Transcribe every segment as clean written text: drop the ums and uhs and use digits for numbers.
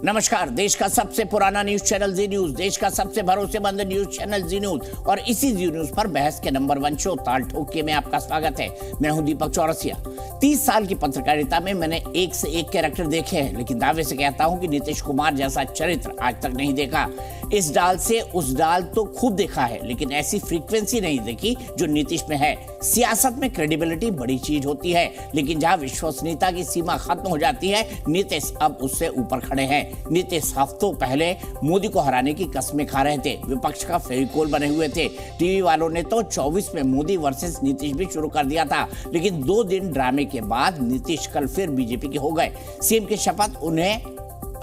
नमस्कार। देश का सबसे पुराना न्यूज चैनल जी न्यूज, देश का सबसे भरोसेमंद न्यूज चैनल जी न्यूज और इसी जी न्यूज पर बहस के नंबर 1 शो ताल ठोक के में आपका स्वागत है। मैं हूं दीपक चौरसिया। 30 साल की पत्रकारिता में मैंने एक से एक कैरेक्टर देखे हैं, लेकिन दावे से कहता हूं कि नीतीश कुमार जैसा चरित्र आज तक नहीं देखा। इस डाल से उस डाल तो खूब देखा है, लेकिन ऐसी फ्रीक्वेंसी नहीं देखी जो नीतीश में है। सियासत में क्रेडिबिलिटी बड़ी चीज होती है, लेकिन जहां विश्वसनीयता की सीमा खत्म हो जाती है, नीतीश अब उससे ऊपर खड़े हैं। नीतीश हफ्तों पहले मोदी को हराने की कस्में खा रहे थे, विपक्ष का फेविकोल बने हुए थे। टीवी वालों ने तो 24 में मोदी वर्सेस नीतीश भी शुरू कर दिया था, लेकिन 2 दिन ड्रामे के बाद नीतीश कल फिर बीजेपी के हो गए। सीएम की शपथ उन्हें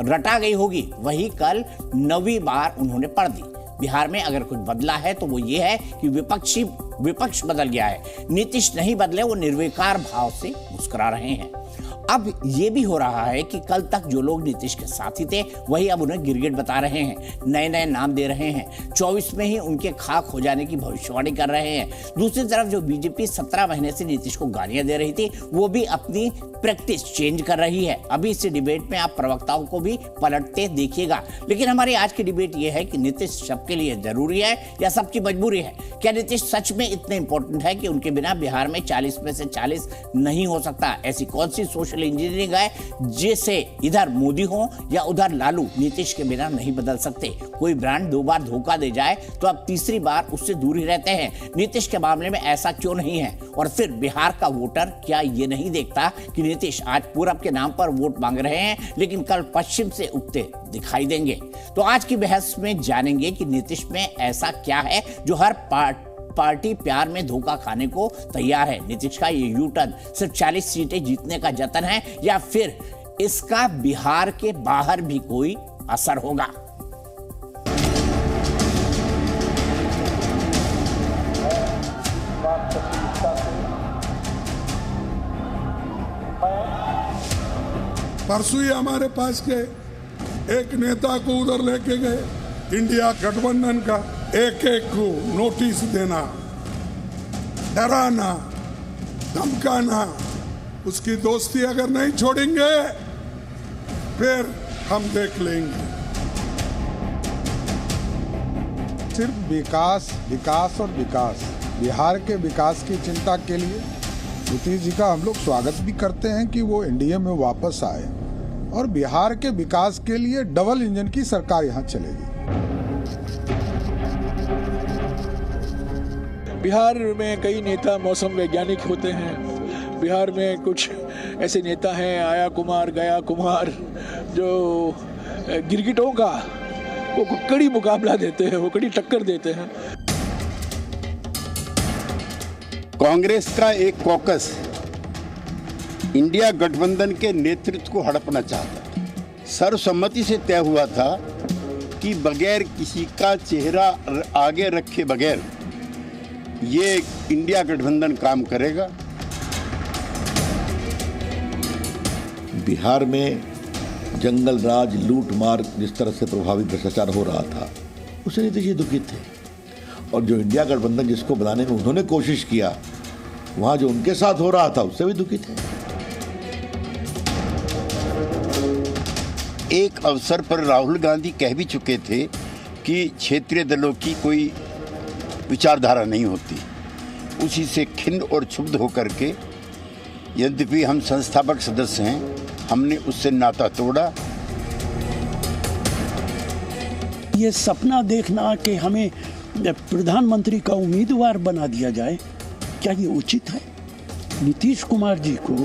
रटा गई होगी, वही कल 9वीं बार उन्होंने पढ़ दी। बिहार में अगर कुछ बदला है तो वो ये है कि विपक्ष बदल गया है। नीतीश नहीं बदले, वो निर्विकार भाव से मुस्कुरा रहे हैं। अब ये भी हो रहा है कि कल तक जो लोग नीतीश के साथी थे वही अब उन्हें गिरगिट बता रहे हैं, नए नए नाम दे रहे हैं, 24 में ही उनके खाक हो जाने की भविष्यवाणी कर रहे हैं। दूसरी तरफ जो बीजेपी 17 महीने से नीतीश को गालियां दे रही थी, वो भी अपनी प्रैक्टिस चेंज कर रही है। अभी इस डिबेट में आप प्रवक्ताओं को भी पलटते देखिएगा। लेकिन हमारी आज की डिबेट ये है कि नीतीश सबके लिए जरूरी है या सबकी मजबूरी है। क्या नीतीश सच में इतने इंपॉर्टेंट है कि उनके बिना बिहार में 40 में से 40 नहीं हो सकता? ऐसी कौन सी सोशल इंजीनियरिंग है जिसे इधर मोदी हो या उधर लालू नीतीश के बिना नहीं बदल सकते? कोई ब्रांड 2 बार धोखा दे जाए तो अब तीसरी बार उससे दूर ही रहते हैं। नीतीश के मामले में ऐसा क्यों नहीं है? और फिर बिहार का वोटर क्या ये नहीं देखता कि नीतीश आज पूरब के नाम पर वोट मांग रहे हैं, लेकिन कल पश्चिम से उगते दिखाई देंगे? तो आज की बहस में जानेंगे कि नीतीश में ऐसा क्या है जो हर पार्टी प्यार में धोखा खाने को तैयार है। नीतीश का ये यू टर्न सिर्फ 40 सीटें जीतने का जतन है या फिर इसका बिहार के बाहर भी कोई असर होगा? परसों ही हमारे पास के एक नेता को उधर लेके गए, इंडिया गठबंधन का एक एक को नोटिस देना, डराना, धमकाना। उसकी दोस्ती अगर नहीं छोड़ेंगे फिर हम देख लेंगे। सिर्फ विकास, विकास और विकास। बिहार के विकास की चिंता के लिए नीतीश जी का हम लोग स्वागत भी करते हैं कि वो एनडीए में वापस आए और बिहार के विकास के लिए डबल इंजन की सरकार यहाँ चलेगी। बिहार में कई नेता मौसम वैज्ञानिक होते हैं। बिहार में कुछ ऐसे नेता हैं, आया कुमार, गया कुमार, जो गिरगिटों का वो कड़ी मुकाबला देते हैं, वो कड़ी टक्कर देते हैं। कांग्रेस का एक कॉकस इंडिया गठबंधन के नेतृत्व को हड़पना चाहता। सर्वसम्मति से तय हुआ था कि बगैर किसी का चेहरा आगे रखे बगैर ये इंडिया गठबंधन काम करेगा। बिहार में जंगल राज, लूट मार जिस तरह से प्रभावित भ्रष्टाचार हो रहा था, उससे नीतीश जी दुखित थे। और जो इंडिया गठबंधन जिसको बनाने में उन्होंने कोशिश किया, वहां जो उनके साथ हो रहा था उससे भी दुखित है। एक अवसर पर राहुल गांधी कह भी चुके थे कि क्षेत्रीय दलों की कोई विचारधारा नहीं होती। उसी से खिन्न और क्षुब्ध होकर के, यद्यपि हम संस्थापक सदस्य हैं, हमने उससे नाता तोड़ा। ये सपना देखना कि हमें प्रधानमंत्री का उम्मीदवार बना दिया जाए, क्या ये उचित है? नीतीश कुमार जी को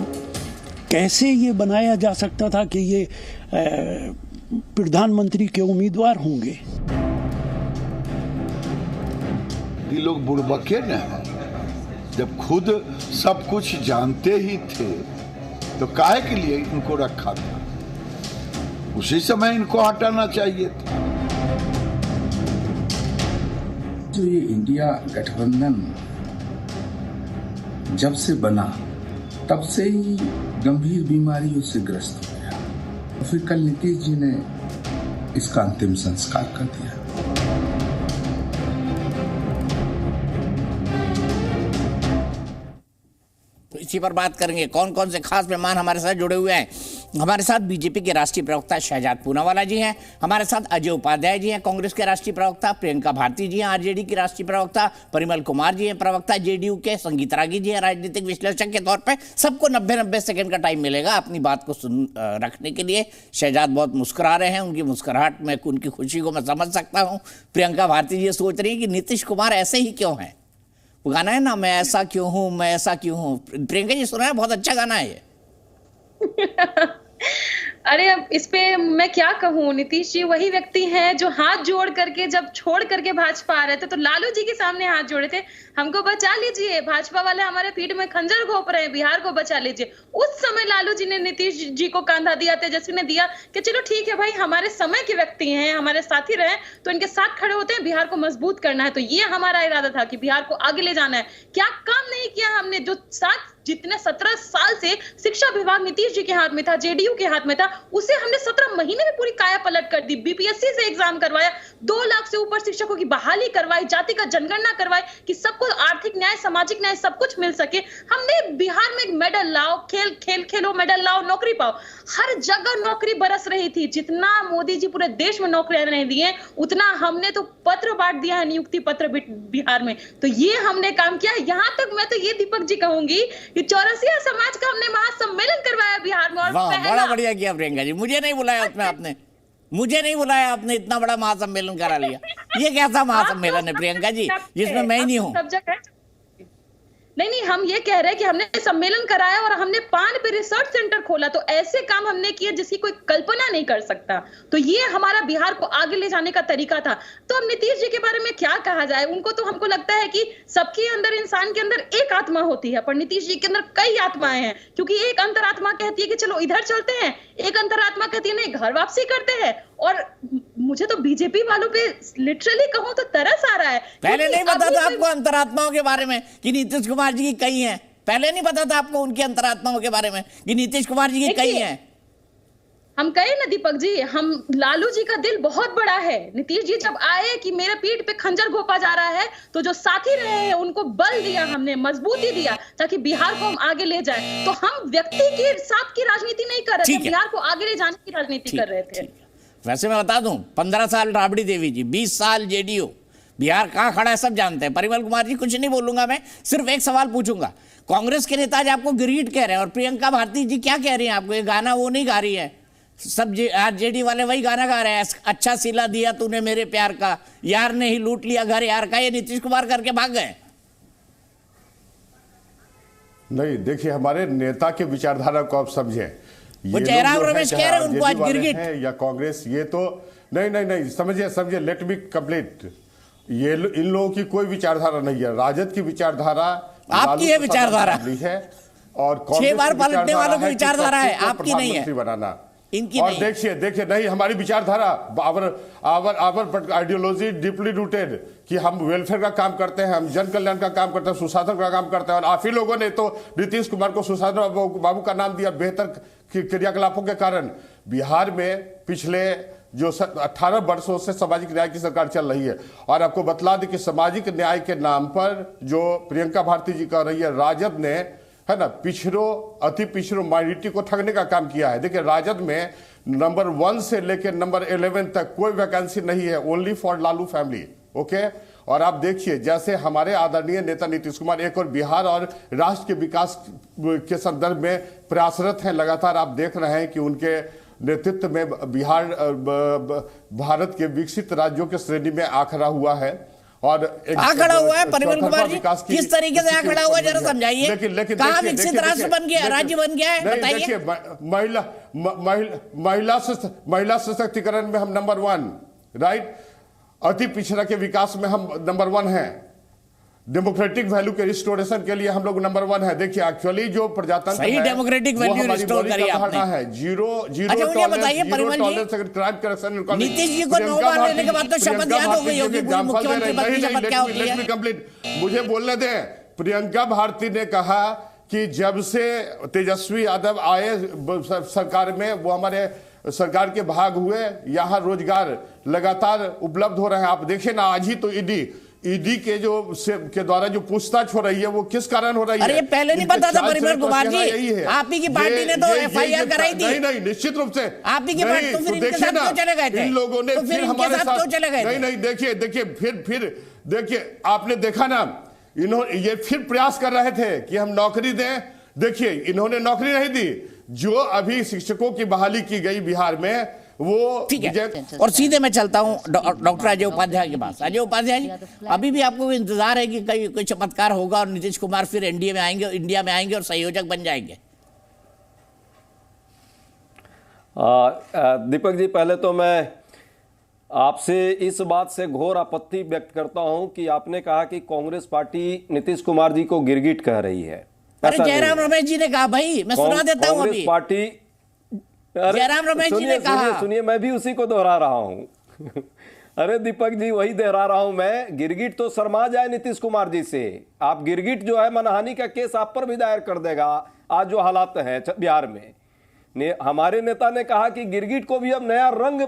कैसे ये बनाया जा सकता था कि ये प्रधानमंत्री के उम्मीदवार होंगे? ये लोग बुड़बके न हैं। जब खुद सब कुछ जानते ही थे तो काहे के लिए इनको रखा था? उसी समय इनको हटाना चाहिए था। जो ये इंडिया गठबंधन जब से बना तब से ही गंभीर बीमारियों से ग्रस्त हो गया। फिर कल नीतीश जी ने इसका अंतिम संस्कार कर दिया। इसी पर बात करेंगे। कौन कौन से खास मेहमान हमारे साथ जुड़े हुए हैं? हमारे साथ बीजेपी के राष्ट्रीय प्रवक्ता शहजाद पूनावाला जी हैं, हमारे साथ अजय उपाध्याय जी हैं कांग्रेस के राष्ट्रीय प्रवक्ता, प्रियंका भारती जी हैं आरजेडी की राष्ट्रीय प्रवक्ता, परिमल कुमार जी हैं प्रवक्ता जेडीयू के, संगीत रागी जी हैं राजनीतिक विश्लेषक के तौर पर। सबको 90-90 सेकंड का टाइम मिलेगा अपनी बात को रखने के लिए। शहजाद बहुत मुस्कुरा रहे हैं, उनकी मुस्कुराहट में उनकी खुशी को मैं समझ सकता हूं। प्रियंका भारती जी सोच रही है कि नीतीश कुमार ऐसे ही क्यों है। वो गाना है ना, मैं ऐसा क्यों हूं, मैं ऐसा क्यों हूं। प्रियंका जी सुना है, बहुत अच्छा गाना है ये। अरे अब इस पे मैं क्या कहूँ, नीतीश जी वही व्यक्ति हैं जो हाथ जोड़ करके जब छोड़ करके भाजपा आ रहे थे तो लालू जी के सामने हाथ जोड़े थे, हमको बचा लीजिए, भाजपा वाले हमारे पीठ में खंजर घोंप रहे हैं, बिहार को बचा लीजिए। उस समय लालू जी ने नीतीश जी को कांधा दिया, तेजस्वी ने दिया कि चलो ठीक है भाई, हमारे समय के व्यक्ति हैं, हमारे साथी रहे तो इनके साथ खड़े होते हैं, बिहार को मजबूत करना है। तो ये हमारा इरादा था कि बिहार को आगे ले जाना है। क्या काम नहीं किया हमने? जो जितने 17 साल से शिक्षा विभाग नीतीश जी के हाथ में था, जेडीयू के हाथ में था, उसे हमने 17 महीने में पूरी काया पलट कर दी। बीपीएससी से एग्जाम करवाया, 2 लाख से ऊपर शिक्षकों की बहाली करवाई, जाति का जनगणना करवाई कि सबको आर्थिक न्याय, सामाजिक न्याय सब कुछ मिल सके। हमने बिहार में मेडल लाओ, खेलो मेडल लाओ, नौकरी पाओ, हर जगह नौकरी बरस रही थी। जितना मोदी जी पूरे देश में नौकरियां नहीं दिए, उतना हमने तो पत्र बांट दिया है, नियुक्ति पत्र बिहार में। तो ये हमने काम किया। यहाँ तक मैं तो ये दीपक जी कहूंगी कि चौरसिया समाज का हमने महासम्मेलन करवाया बिहार में। और बड़ा बढ़िया किया प्रियंका जी, मुझे नहीं बुलाया उसमें आपने, मुझे नहीं बुलाया आपने, इतना बड़ा महासम्मेलन करा लिया। ये कैसा महासम्मेलन है प्रियंका जी जिसमें मैं ही नहीं हूँ? नहीं, हम ये कह रहे हैं कि हमने सम्मेलन कराया और हमने पान पे रिसर्च सेंटर खोला। तो ऐसे काम हमने किए जिसकी कोई कल्पना नहीं कर सकता। तो ये हमारा बिहार को आगे ले जाने का तरीका था। तो अब नीतीश जी के बारे में क्या कहा जाए? उनको तो हमको लगता है कि सबके अंदर, इंसान के अंदर एक आत्मा होती है, पर नीतीश जी के अंदर कई आत्माएं हैं। क्योंकि एक अंतरात्मा कहती है कि चलो इधर चलते हैं, एक अंतरात्मा कहती है नहीं घर वापसी करते हैं। और मुझे तो बीजेपी वालों पे लिटरली कहूं तो तरस आ रहा है। पहले नहीं पता था आपको अंतरात्माओं के बारे में कि नीतीश कुमार जी की कई हैं? पहले नहीं पता था आपको उनकी अंतरात्माओं के बारे में कि नीतीश कुमार जी की कई हैं? हम कहे ना दीपक जी, हम लालू जी का दिल बहुत बड़ा है। नीतीश जी जब आए कि मेरे पीठ पे खंजर घोंपा जा रहा है, तो जो साथी रहे हैं उनको बल दिया, हमने मजबूती दिया ताकि बिहार को हम आगे ले जाए। तो हम व्यक्ति के साथ की राजनीति नहीं कर रहे थे, बिहार को आगे ले जाने की राजनीति कर रहे थे। वैसे मैं बता दूं, 15 साल राबड़ी देवी जी, 20 साल जेडीयू, बिहार कहां खड़ा है सब जानते हैं। परिमल कुमार जी कुछ नहीं बोलूंगा, मैं सिर्फ एक सवाल पूछूंगा। कांग्रेस के नेता आज आपको गिरीट कह रहे हैं और प्रियंका भारती जी क्या कह रही हैं आपको? ये गाना वो नहीं गा रही है, सब आरजेडी वाले वही गाना गा रहे हैं। अच्छा सिला दिया तूने मेरे प्यार का, यार ने ही लूट लिया घर यार का, ये नीतीश कुमार करके भाग गए। नहीं, देखिए हमारे नेता के विचारधारा को आप समझें। वो जयराम रमेश कह रहे हैं उनको आज गिरगिट या कांग्रेस, ये तो नहीं समझिए, लेट मी कंप्लीट। ये इन लोगों की कोई विचारधारा नहीं है। राजद की विचारधारा आपकी है, विचारधारा है, और 6 बार पलटने वालों की विचारधारा है, आपकी नहीं है, बनाना इनकी और नहीं। देखिए नहीं, हमारी विचारधारा आवर आइडियोलॉजी डीपली रूटेड कि हम वेलफेयर का काम करते हैं, हम जन कल्याण का काम करते हैं, सुशासन का काम करते हैं। और आप ही लोगों ने तो नीतीश कुमार को सुशासन बाबू का नाम दिया बेहतर क्रियाकलापों के कारण। बिहार में पिछले जो 18 वर्षों से सामाजिक न्याय की सरकार चल रही है। और आपको बतला दें कि सामाजिक न्याय के नाम पर जो प्रियंका भारती जी कह रही है, राजद ने, है ना, अति पिछड़ों माइनॉरिटी को ठगने का काम किया है। देखिए राजद में नंबर 1 से लेकर नंबर 11 तक कोई वैकेंसी नहीं है, only for Lalu family. Okay, और आप देखिए जैसे हमारे आदरणीय नेता नीतीश कुमार एक और बिहार और राष्ट्र के विकास के संदर्भ में प्रयासरत हैं। लगातार आप देख रहे हैं कि उनके नेतृत्व में बिहार भारत के विकसित राज्यों के श्रेणी में आखड़ा हुआ है। और खड़ा हुआ है परिमल कुमार जी, किस तरीके से खड़ा हुआ जरा समझाइए। कहां विकसित राष्ट्र बन गया, राज्य बन गया है, बताइए। महिला सशक्तिकरण में हम नंबर 1, राइट। अति पिछड़ा के विकास में हम नंबर 1 हैं। डेमोक्रेटिक वैल्यू के रिस्टोरेशन के लिए हम लोग नंबर 1 है। देखिए एक्चुअली जो प्रजातंत्र सही डेमोक्रेटिक वैल्यू रिस्टोर करी आपने है। जीरो अच्छा मुझे बताइए परिमल जी, नीतीश जी को 9 बार लेने के बाद तो शपथ याद हो गई होगी, मुख्यमंत्री पद की शपथ क्या होती है? कंप्लीट मुझे बोलने दें। प्रियंका भारती ने कहा कि जब से तेजस्वी यादव आए सरकार में, वो हमारे सरकार के भाग हुए, यहाँ रोजगार लगातार उपलब्ध हो रहे हैं। आप देखिए ना, आज ही तो ईडी ईडी के के द्वारा जो पूछताछ हो रही है वो किस कारण हो रही है? अरे ये पहले नहीं पता था परिमल कुमार जी, आप ही की पार्टी ने तो एफआईआर कराई थी। नहीं, निश्चित रूप से आप ही की पार्टी, तो फिर इनके साथ क्यों चले गए थे? इन लोगों ने फिर हमारे साथ क्यों चले गए? नहीं, देखिए फिर देखिए, आपने देखा ना, इन्होंने ये फिर प्रयास कर रहे थे कि हम नौकरी दें। देखिए, इन्होंने नौकरी नहीं दी। जो अभी शिक्षकों की बहाली की गई बिहार में, वो ठीक है। और सीधे मैं चलता हूं डॉक्टर अजय उपाध्याय के पास। अजय उपाध्याय जी, अभी भी आपको इंतजार है कि कोई चमत्कार होगा और नीतीश कुमार फिर इंडिया में आएंगे और संयोजक बन जाएंगे? दीपक जी, पहले तो मैं आपसे इस बात से घोर आपत्ति व्यक्त करता हूं कि आपने कहा कि कांग्रेस पार्टी नीतीश कुमार जी को गिरगिट कह रही है। अरे जयराम रमेश जी ने कहा, भाई मैं सुना देता हूं अभी। पार्टी जयराम रमेश जी ने कहा, सुनिए, मैं भी उसी को दोहरा रहा हूं। अरे दीपक जी, वही दोहरा रहा हूं मैं। गिरगिट तो शर्मा जाए नीतीश कुमार जी से। आप गिरगिट जो है, मनहानि का केस आप पर भी दायर कर देगा। आज जो हालात हैं बिहार में, हमारे नेता ने कहा कि गिरगिट को भी अब नया रंग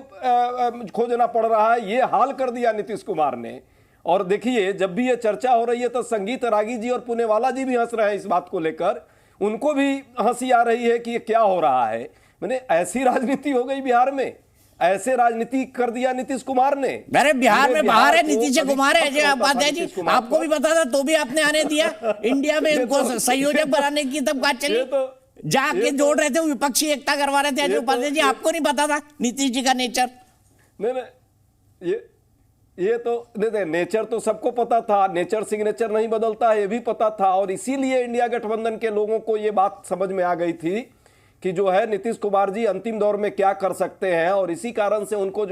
खोजना पड़ रहा है। ये हाल कर दिया नीतीश कुमार ने। और देखिए, जब भी ये चर्चा हो रही है तो संगीत रागी जी और पुनेवाला जी भी हंस रहे हैं इस बात को लेकर। उनको भी हंसी आ रही है कि ये क्या हो रहा है। मैंने ऐसी राजनीति हो गई बिहार में, ऐसे राजनीति कर दिया नीतीश कुमार ने। अरे बिहार में बाहर है नीतीश कुमार है। अजय उपाध्याय जी, आपको भी पता था तो भी आपने आने दिया। इंडिया में इनको संयोजक बनाने की तब बात चली, जाके जोड़ रहे थे, विपक्षी एकता करवा रहे थे। अजय उपाध्याय जी, आपको नहीं पता था नीतीश जी का नेचर? नहीं, ये तो नेचर तो सबको पता था। नेचर सिग्नेचर नहीं बदलता, ये भी पता था। और इसीलिए इंडिया गठबंधन के लोगों को ये बात समझ में आ गई थी कि जो है नीतीश कुमार जी अंतिम दौर में क्या कर सकते हैं। और इसी कारण से उनको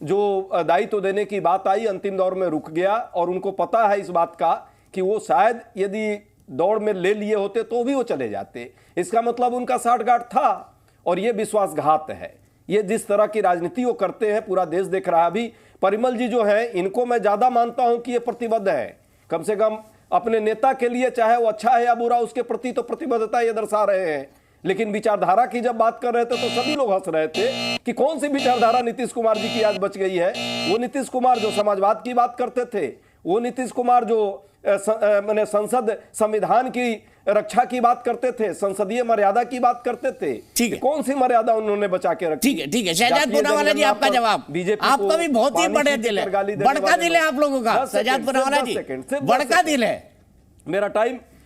जो दायित्व देने की बात आई, अंतिम दौर में रुक गया। और उनको पता है इस बात का कि वो शायद यदि दौड़ में ले लिए होते तो भी वो चले जाते। इसका मतलब उनका साठगांठ था। और ये विश्वासघात है। ये जिस तरह की राजनीति वो करते हैं, पूरा देश देख रहा है। अभी परिमल जी जो है, इनको मैं ज्यादा मानता हूं कि ये प्रतिबद्ध है। कम से कम अपने नेता के लिए, चाहे वो अच्छा है या बुरा, उसके प्रति तो प्रतिबद्धता ये दर्शा रहे हैं। लेकिन विचारधारा की जब बात कर रहे थे तो सभी लोग हंस रहे थे कि कौन सी विचारधारा नीतीश कुमार जी की आज बच गई है। वो नीतीश कुमार जो समाजवाद की बात करते थे, वो नीतीश कुमार जो मैंने संसद संविधान की रक्षा की बात करते थे, संसदीय मर्यादा की बात करते थे। ठीक है, कौन सी मर्यादा उन्होंने बचा के रखी? ठीक है शहजाद पूनावाला जी, आपका जवाब। आपका भी बहुत ही बड़े दिल है, बड़का दिल है आप लोगों का। शहजाद पूनावाला जी, बड़का दिल है।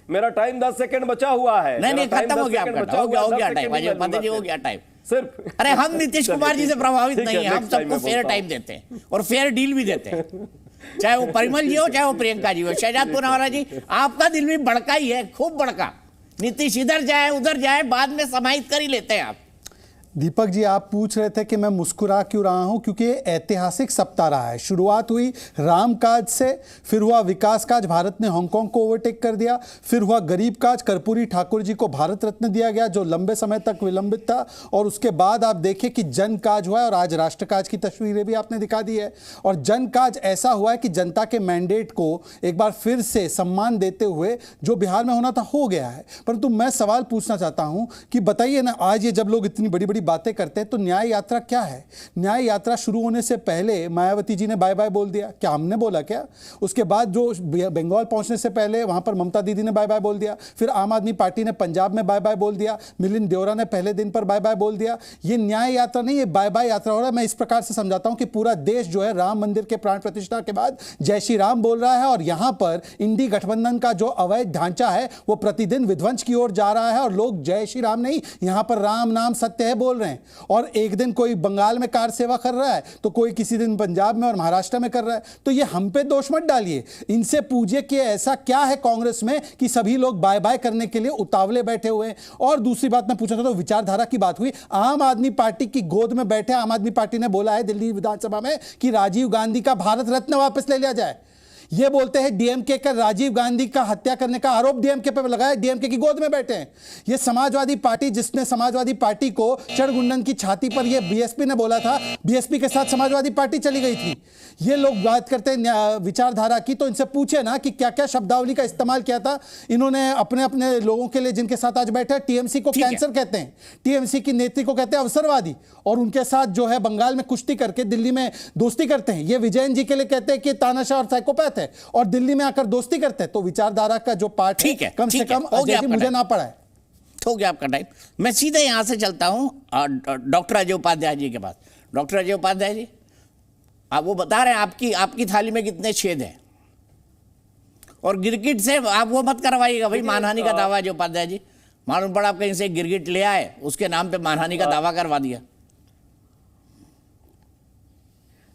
मेरा टाइम 10 सेकंड बचा हुआ है। नहीं, खत्म हो गया आपका, हो गया टाइम, हो गया टाइम सिर्फ। अरे हम नीतीश कुमार जी से प्रभावित नहीं है, हम सबको फेयर टाइम देते हैं और फेयर डील भी देते हैं, चाहे वो परिमल जी हो चाहे वो प्रियंका जी हो। शहजाद पूनावाला जी, आपका दिल भी बड़का ही है, खूब बड़का। नीतीश इधर जाए उधर जाए, बाद में समाहित कर ही लेते हैं आप। दीपक जी, आप पूछ रहे थे कि मैं मुस्कुरा क्यों रहा हूं, क्योंकि ऐतिहासिक सप्ताह रहा है। शुरुआत हुई राम काज से, फिर हुआ विकास काज, भारत ने हांगकांग को ओवरटेक कर दिया। फिर हुआ गरीब काज, कर्पूरी ठाकुर जी को भारत रत्न दिया गया जो लंबे समय तक विलंबित था। और उसके बाद आप देखिए कि जन काज हुआ है और आज राष्ट्र काज की तस्वीरें भी आपने दिखा दी है। और जन काज ऐसा हुआ है कि जनता के मैंडेट को एक बार फिर से सम्मान देते हुए जो बिहार में होना था हो गया है। परंतु मैं सवाल पूछना चाहता हूं कि बताइए ना, आज ये जब लोग इतनी बड़ी बड़ी बातें करते हैं तो न्याय यात्रा क्या है? न्याय यात्रा शुरू होने से पहले मायावती जी ने बाय बाय बोल दिया, क्या हमने बोला क्या? उसके बाद जो बंगाल पहुंचने से पहले वहां पर ममता दीदी ने बाय बाय बोल दिया, फिर आम आदमी पार्टी ने पंजाब में बाय बाय बोल दिया, मिलिंद देवरा ने पहले दिन पर बाय बाय बोल दिया। ये न्याय यात्रा नहीं, ये बाय बाय यात्रा हो रहा है। मैं इस प्रकार से समझाता हूं कि पूरा देश जो है राम मंदिर के प्राण प्रतिष्ठा के बाद जय श्री राम बोल रहा है और यहां पर इंडी गठबंधन का जो अवैध ढांचा है वो प्रतिदिन विध्वंस की ओर जा रहा है और लोग जय श्री राम नहीं, यहां पर राम नाम सत्य है बोल रहे हैं। और एक दिन कोई बंगाल में कार सेवा कर रहा है तो कोई किसी दिन पंजाब में और महाराष्ट्र में कर रहा है। तो ये हम पे दोष मत डालिए, इनसे पूछिए कि ऐसा क्या है कांग्रेस में कि सभी लोग बाय बाय करने के लिए उतावले बैठे हुए हैं। और दूसरी बात मैं पूछा था तो विचारधारा की बात हुई, आम आदमी पार्टी की गोद में बैठे आम आदमी पार्टी ने बोला है दिल्ली विधानसभा में कि राजीव गांधी का भारत रत्न वापस ले लिया जाए। ये बोलते हैं डीएमके का राजीव गांधी का हत्या करने का आरोप डीएमके पे लगाया, डीएमके की गोद में बैठे हैं। ये समाजवादी पार्टी, जिसने समाजवादी पार्टी को चढ़ गुंडन की छाती पर, ये बीएसपी ने बोला था, बीएसपी के साथ समाजवादी पार्टी चली गई थी। ये लोग बात करते हैं विचारधारा की, तो इनसे पूछे ना कि क्या क्या शब्दावली का इस्तेमाल किया था इन्होंने अपने अपने लोगों के लिए जिनके साथ आज बैठे। टीएमसी को कैंसर कहते हैं, टीएमसी की नेत्री को कहते हैं अवसरवादी, और उनके साथ जो है बंगाल में कुश्ती करके दिल्ली में दोस्ती करते हैं। ये विजयन जी के लिए कहते हैं कि तानाशाह और साइकोपैथ है, और दिल्ली में आकर दोस्ती करते हैं। तो विचारधारा का जो पार्ट है कम से कम अजय जी मुझे ना पड़ा है। हो गया आपका टाइम। मैं सीधे यहां से चलता हूं डॉक्टर अजय उपाध्याय जी के पास। डॉक्टर अजय उपाध्याय जी, आप वो बता रहे हैं आपकी थाली में कितने छेद हैं, और गिरगिट से आप वो मत करवाइएगा भाई, मानहानि का दावा। अजय उपाध्याय जी, मालूम पड़ा आप कहीं से गिरगिट ले आए, उसके नाम पे मानहानि का दावा करवा दिया।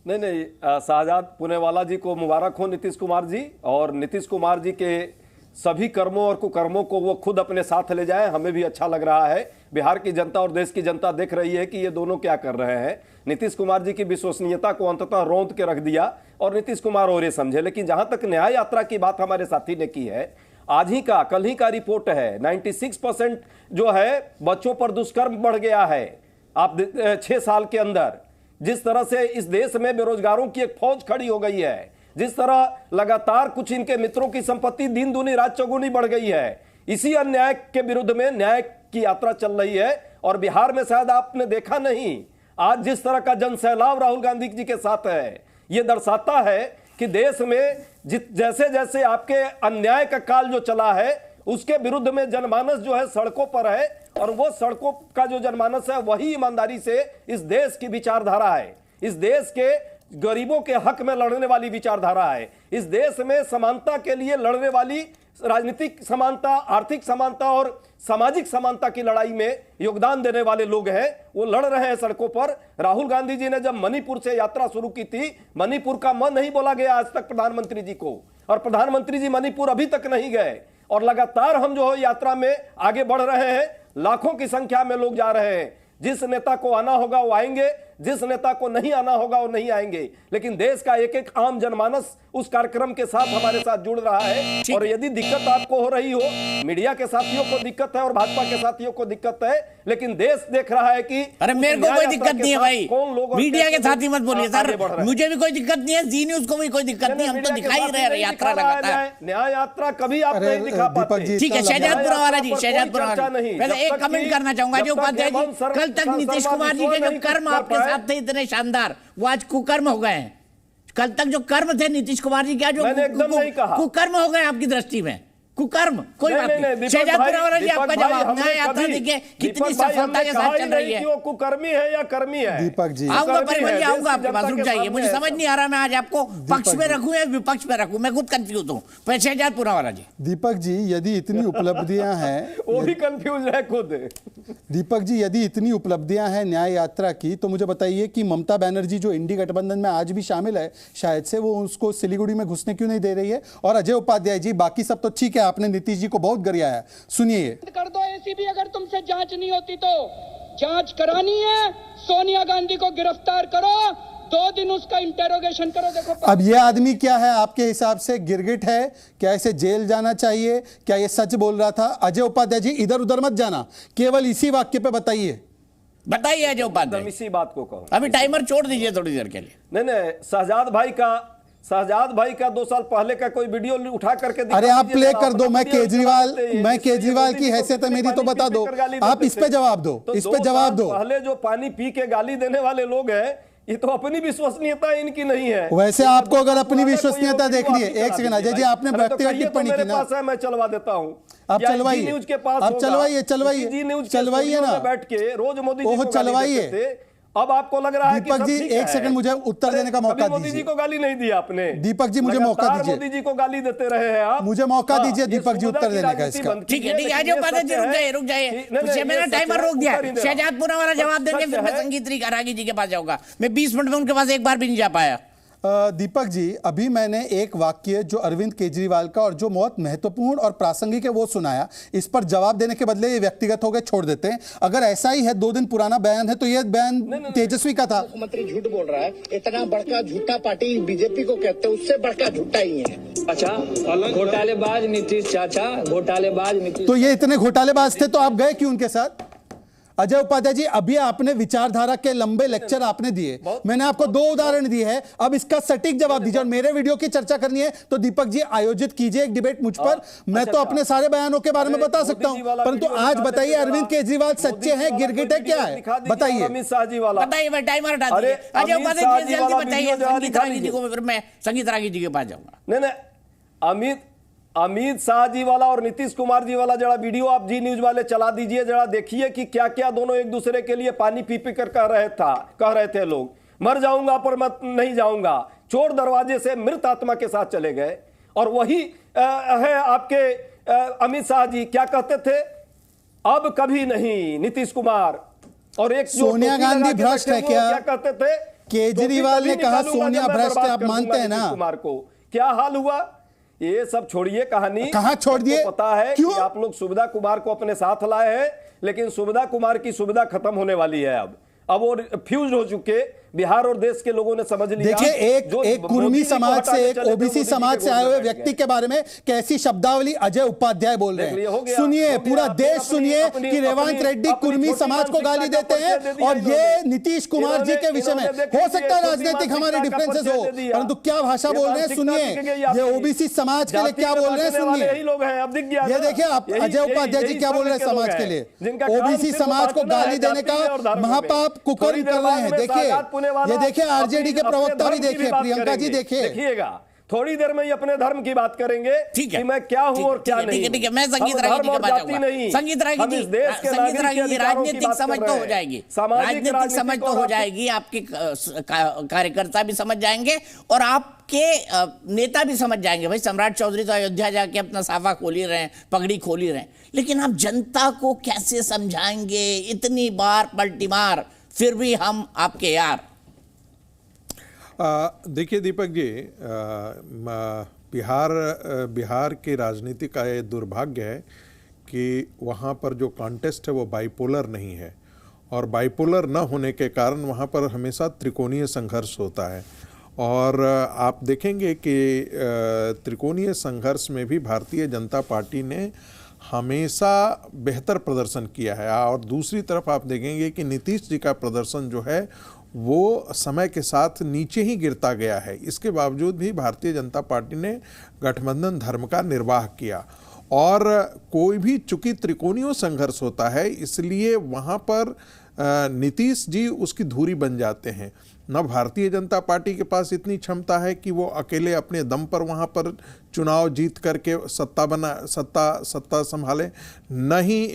नहीं, शाहजाद पुनेवाला जी को मुबारक हो नीतीश कुमार जी, और नीतीश कुमार जी के सभी कर्मों और कुकर्मों को वो खुद अपने साथ ले जाए। हमें भी अच्छा लग रहा है, बिहार की जनता और देश की जनता देख रही है कि ये दोनों क्या कर रहे हैं। नीतीश कुमार जी की विश्वसनीयता को अंततः रौंद के रख दिया और नीतीश कुमार और ये समझे। लेकिन जहां तक न्याय यात्रा की बात हमारे साथी ने की है, आज ही का कल ही का रिपोर्ट है 96% जो है बच्चों पर दुष्कर्म बढ़ गया है। आप 6 साल के अंदर जिस तरह से इस देश में बेरोजगारों की एक फौज खड़ी हो गई है, जिस तरह लगातार कुछ इनके मित्रों की संपत्ति दिन दूनी रात चौगुनी बढ़ गई है, इसी अन्याय के विरुद्ध में न्याय की यात्रा चल रही है। और बिहार में शायद आपने देखा नहीं, आज जिस तरह का जनसैलाब राहुल गांधी जी के साथ है, यह दर्शाता है कि देश में जैसे जैसे आपके अन्याय का काल जो चला है, उसके विरुद्ध में जनमानस जो है सड़कों पर है, और वो सड़कों का जो जनमानस है वही ईमानदारी से इस देश की विचारधारा है, इस देश के गरीबों के हक में लड़ने वाली विचारधारा है, इस देश में समानता के लिए लड़ने वाली, राजनीतिक समानता, आर्थिक समानता और सामाजिक समानता की लड़ाई में योगदान देने वाले लोग हैं। वो लड़ रहे हैं सड़कों पर। राहुल गांधी जी ने जब मणिपुर से यात्रा शुरू की थी, मणिपुर का मन नहीं बोला गया आज तक प्रधानमंत्री जी को, और प्रधानमंत्री जी मणिपुर अभी तक नहीं गए, और लगातार हम जो है यात्रा में आगे बढ़ रहे हैं। लाखों की संख्या में लोग जा रहे हैं। जिस नेता को आना होगा वो आएंगे, जिस नेता को नहीं आना होगा वो नहीं आएंगे, लेकिन देश का एक एक आम जनमानस उस कार्यक्रम के साथ हमारे साथ जुड़ रहा है। और यदि दिक्कत आपको हो रही हो, मीडिया के साथियों को दिक्कत है और भाजपा के साथियों को दिक्कत है, लेकिन देश देख रहा है कि अरे मेरे को कोई दिक्कत नहीं है भाई, मीडिया के साथी मत बोलिए सर, मुझे भी कोई दिक्कत नहीं है, जी न्यूज को भी कोई दिक्कत नहीं, हम तो दिखाई रहे हैं यात्रा लगातार। न्याय यात्रा कभी आप नहीं दिखा पाते। ठीक है शहजादपुरा वाला जी, शहजादपुरा वाला, मैं एक कमेंट करना चाहूंगा जो उपाध्याय जी, कल तक नीतीश कुमार जी के जो कर्म आपके साथ थे इतने शानदार, वो आज कुकर्म हो गए हैं। कल तक जो कर्म थे नीतीश कुमार जी के, जो कुकर्म हो गए आपकी दृष्टि में, कुकर्म कोई बात नहीं। शहजादपुरा वाला जी आपका जवाब, न्याय यात्रा देखिए कितनी सफलता के साथ चल रही है। वो कुकर्मी है या कर्मी है? दीपक जी आऊंगा, परिमल जी आऊंगा आपके पास, रुक जाइए, मुझे समझ नहीं आ रहा मैं आज आपको पक्ष में रखूं या विपक्ष में रखूं, मैं खुद कंफ्यूज हूं। शहजादपुरा वाला जी, दीपक जी यदि इतनी उपलब्धियां हैं, वो भी कंफ्यूज है खुद। दीपक जी यदि इतनी उपलब्धियां हैं न्याय यात्रा की, तो मुझे बताइए कि ममता बनर्जी जो इंडी गठबंधन में आज भी शामिल है, शायद से वो उसको सिलीगुड़ी में घुसने क्यों नहीं दे रही है? और अजय उपाध्याय जी, बाकी सब तो ठीक है, आपने नीतीश जी को बहुत गरियाया, सुनिए। कर दो एसीबी, अगर तुमसे जांच नहीं होती तो जांच करानी है, सोनिया गांधी को गिरफ्तार करो, 2 दिन उसका इंटेरोगेशन करो। देखो अब ये आदमी क्या है आपके हिसाब से? गिरगिट है क्या? इसे जेल जाना चाहिए क्या? ये सच बोल रहा था? अजय उपाध्याय जी इधर उधर मत जाना, केवल इसी वाक्य पे बताइए अजय उपाध्याय, इसी बात को कहो। अभी टाइमर छोड़ दीजिए थोड़ी देर के लिए। नहीं, शहजाद भाई का 2 साल पहले का कोई वीडियो उठा करके अरे आप प्ले कर दो, मैं केजरीवाल की हैसियत है मेरी, तो बता दो, आप इस पे जवाब दो, इस पे जवाब दो। पहले जो पानी पी के गाली देने वाले लोग हैं, ये तो अपनी विश्वसनीयता इनकी नहीं है। वैसे आपको अगर अपनी विश्वसनीयता देखनी है, एक सेकंड अजय जी, आपने व्यक्तिगत टिप्पणी की ना, मैं चलवा देता हूँ, आप चलवाइए, आप चलवाइए ना, बैठ के रोज मोदी जी को चलवाइए। अब आपको लग रहा है दीपक जी एक सेकंड मुझे उत्तर देने का मौका दीजिए। मोदी जी को गाली नहीं दी आपने। दीपक जी मुझे मौका दीजिए, मोदी जी को गाली देते रहे हैं आप, मुझे मौका दीजिए दीपक जी उत्तर देने का इसका। ठीक है रुक जाइए, मैंने टाइमर रोक दिया। शहजादपुरा वाला जवाब देंगे, फिर मैं संगीत रागी जी के पास जाऊंगा। मैं 20 मिनट में उनके पास एक बार भी नहीं जा पाया। दीपक जी अभी मैंने एक वाक्य जो अरविंद केजरीवाल का और जो बहुत महत्वपूर्ण और प्रासंगिक है वो सुनाया, इस पर जवाब देने के बदले ये व्यक्तिगत हो गए, छोड़ देते हैं। अगर ऐसा ही है, 2 दिन पुराना बयान है, तो ये बयान तेजस्वी का था। मुख्यमंत्री झूठ बोल रहा है, इतना बड़का झूठा पार्टी बीजेपी को कहते हैं, उससे बड़का झूठा ही है। अच्छा, घोटालेबाज नीतीश चाचा, घोटालेबाज नीतीश। तो ये इतने घोटालेबाज थे तो आप गए क्यों उनके साथ? अजय उपाध्याय जी, अभी आपने विचारधारा के लंबे लेक्चर आपने दिए, मैंने आपको 2 उदाहरण दिए हैं, अब इसका सटीक जवाब दीजिए। और मेरे वीडियो की चर्चा करनी है तो दीपक जी आयोजित कीजिए एक डिबेट मुझ पर, मैं तो अपने सारे बयानों के बारे में बता सकता हूं, परंतु आज बताइए अरविंद केजरीवाल सच्चे हैं, गिरगिट है, क्या है, बताइए। अमित शाह जी वाला बताइए, टाइमर हटा दीजिए। अजय उपाध्याय जी जल्दी बताइए, संगीत रागी जी को, फिर मैं संगीत रागी जी के पास जाऊंगा। नहीं, अमित शाह जी वाला और नीतीश कुमार जी वाला जरा वीडियो आप जी न्यूज वाले चला दीजिए, जरा देखिए कि क्या क्या दोनों एक दूसरे के लिए पानी पी पी कर कह रहे थे लोग, मर जाऊंगा पर मत नहीं जाऊंगा, चोर दरवाजे से मृत आत्मा के साथ चले गए। और वही है आपके अमित शाह जी, क्या कहते थे, अब कभी नहीं नीतीश कुमार। और एक सोनिया गांधी भ्रष्ट है क्या कहते थे, केजरीवाल ने कहा सोनिया भ्रष्ट है, आप मानते हैं ना? कुमार को क्या हाल हुआ, ये सब छोड़िए कहानी, कहां छोड़ दिए, पता है कि आप लोग सुविधा कुमार को अपने साथ लाए हैं, लेकिन सुविधा कुमार की सुविधा खत्म होने वाली है। अब वो फ्यूज हो चुके, बिहार और देश के लोगों ने समझ लिया। देखिए, एक कुर्मी समाज से, एक ओबीसी समाज से आए हुए व्यक्ति के बारे में कैसी शब्दावली अजय उपाध्याय बोल रहे हैं। सुनिए, पूरा देश सुनिए कि रेवंत रेड्डी कुर्मी समाज को गाली देते हैं, और ये नीतीश कुमार जी के विषय में हो सकता है राजनीतिक हमारे डिफरेंसेस हो, परंतु क्या भाषा बोल रहे हैं सुनिए, ये ओबीसी समाज के लिए क्या बोल रहे हैं सुनिए। ये देखिए आप अजय उपाध्याय जी क्या बोल रहे हैं समाज के लिए, ओबीसी समाज को गाली देने का महापाप कुकर्म कर रहे हैं। देखिए, ये देखिए आरजेडी के प्रवक्ता भी देखिए, प्रियंका जी देखिएगा, थोड़ी देर में ही अपने धर्म की बात करेंगे कि मैं क्या हूं और क्या नहीं। ठीक है, मैं संगीत रागी जी के पास जाऊंगा। संगीत रागी जी, राजनीतिक समझ तो हो जाएगी, राजनीतिक समझ तो हो जाएगी, आपके कार्यकर्ता भी समझ जाएंगे और आपके नेता भी समझ जाएंगे। भाई सम्राट चौधरी तो अयोध्या जाके अपना साफा खोल ही रहे हैं, पगड़ी खोल ही रहे हैं, लेकिन आप जनता को कैसे समझाएंगे, इतनी बार पलटी मार, फिर भी हम आपके यार। देखिए दीपक जी, बिहार के राजनीति का ये दुर्भाग्य है कि वहाँ पर जो कॉन्टेस्ट है वो बाइपोलर नहीं है, और बाइपोलर न होने के कारण वहाँ पर हमेशा त्रिकोणीय संघर्ष होता है। और आप देखेंगे कि त्रिकोणीय संघर्ष में भी भारतीय जनता पार्टी ने हमेशा बेहतर प्रदर्शन किया है, और दूसरी तरफ आप देखेंगे कि नीतीश जी का प्रदर्शन जो है वो समय के साथ नीचे ही गिरता गया है। इसके बावजूद भी भारतीय जनता पार्टी ने गठबंधन धर्म का निर्वाह किया, और कोई भी चूंकि त्रिकोणीय संघर्ष होता है इसलिए वहाँ पर नीतीश जी उसकी धुरी बन जाते हैं। न भारतीय जनता पार्टी के पास इतनी क्षमता है कि वो अकेले अपने दम पर वहाँ पर चुनाव जीत करके सत्ता संभाले, न ही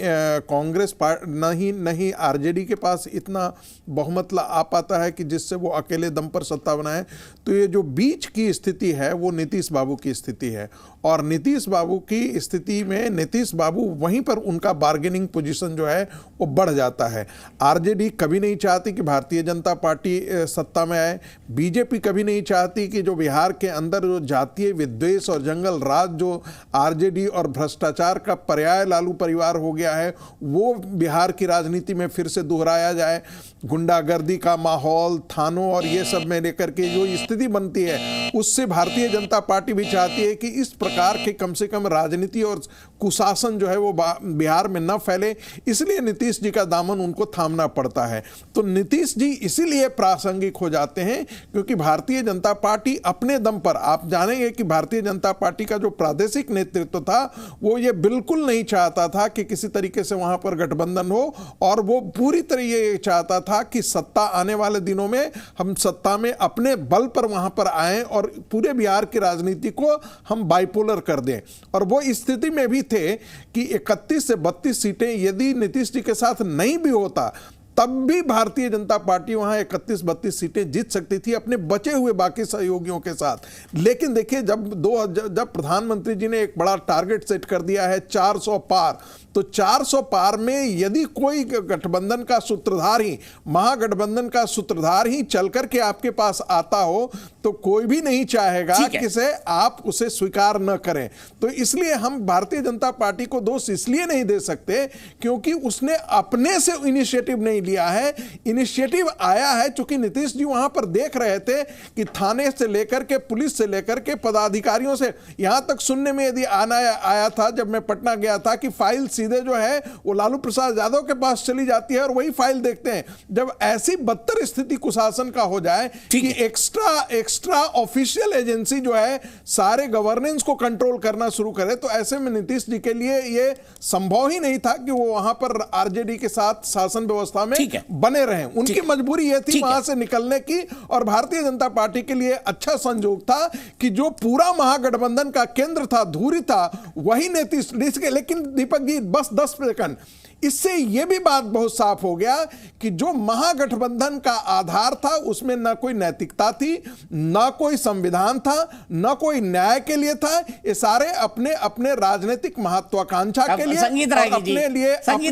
कांग्रेस पार्टी न ही आरजेडी के पास इतना बहुमत आ पाता है कि जिससे वो अकेले दम पर सत्ता बनाए। तो ये जो बीच की स्थिति है वो नीतीश बाबू की स्थिति है, और नीतीश बाबू की स्थिति में नीतीश बाबू वहीं पर उनका बार्गेनिंग पोजीशन जो है वो बढ़ जाता है। आरजेडी कभी नहीं चाहती कि भारतीय जनता पार्टी सत्ता में आए, बीजेपी कभी नहीं चाहती कि जो बिहार के अंदर जो जातीय विद्वेष और जंगल राज जो आरजेडी और भ्रष्टाचार का पर्याय लालू परिवार हो गया है वो बिहार की राजनीति में फिर से दोहराया जाए। गुंडागर्दी का माहौल, थानों और ये सब में लेकर के जो स्थिति बनती है उससे भारतीय जनता पार्टी भी चाहती है कि इस प्रकार के कम से कम राजनीति और कुशासन जो है वो बिहार में न फैले, इसलिए नीतीश जी का दामन उनको थामना पड़ता है। तो नीतीश जी इसीलिए प्रासंगिक हो जाते हैं क्योंकि भारतीय जनता पार्टी अपने दम पर, आप जानेंगे कि भारतीय जनता पार्टी का जो प्रादेशिक नेतृत्व था वो ये बिल्कुल नहीं चाहता था कि किसी तरीके से वहां पर गठबंधन हो, और वो पूरी तरह ये चाहता था कि सत्ता आने वाले दिनों में हम सत्ता में अपने बल पर वहां पर आए और पूरे बिहार की राजनीति को हम बाइपोलर कर दें। और वो स्थिति में भी थे कि 31 से 32 सीटें यदि नीतीश जी के साथ नहीं भी होता तब भी भारतीय जनता पार्टी वहां 31-32 सीटें जीत सकती थी अपने बचे हुए बाकी सहयोगियों के साथ। लेकिन देखिए जब प्रधानमंत्री जी ने एक बड़ा टारगेट सेट कर दिया है 400 पार, तो 400 पार में यदि कोई गठबंधन का सूत्रधार ही, महागठबंधन का सूत्रधार ही चल करके आपके पास आता हो तो कोई भी नहीं चाहेगा कि आप उसे स्वीकार न करें। तो इसलिए हम भारतीय जनता पार्टी को दोष इसलिए नहीं दे सकते क्योंकि उसने अपने से इनिशिएटिव नहीं लिया है। इनिशिएटिव आया है चूंकि नीतीश जी वहां पर देख रहे थे कि थाने से लेकर के पुलिस से लेकर के पदाधिकारियों से, यहां तक सुनने में यदि आया था जब मैं पटना गया था कि फाइल सीधे जो है वो लालू प्रसाद यादव के पास चली जाती है और वही फाइल देखते हैं। जब ऐसी बदतर स्थिति कुशासन का हो जाए कि एक्स्ट्रा ऑफिशियल एजेंसी जो है सारे गवर्नेंस को कंट्रोल करना शुरू करे, तो ऐसे में नीतीश जी के लिए ये संभव ही नहीं था कि वो वहां पर आरजेडी के साथ शासन व्यवस्था में बने रहें। उनकी मजबूरी ये थी वहां से निकलने की, और भारतीय जनता पार्टी के लिए अच्छा संयोग था कि जो पूरा महागठबंधन का केंद्र था, धुरी था, वही नीतीश। लेकिन दीपक जी बस 10 सेकंड, इससे यह भी बात बहुत साफ हो गया कि जो महागठबंधन का आधार था उसमें ना कोई नैतिकता थी, ना कोई संविधान था, ना कोई न्याय के लिए था। ये सारे अपने अपने राजनीतिक महत्वाकांक्षा के लिए, संगीत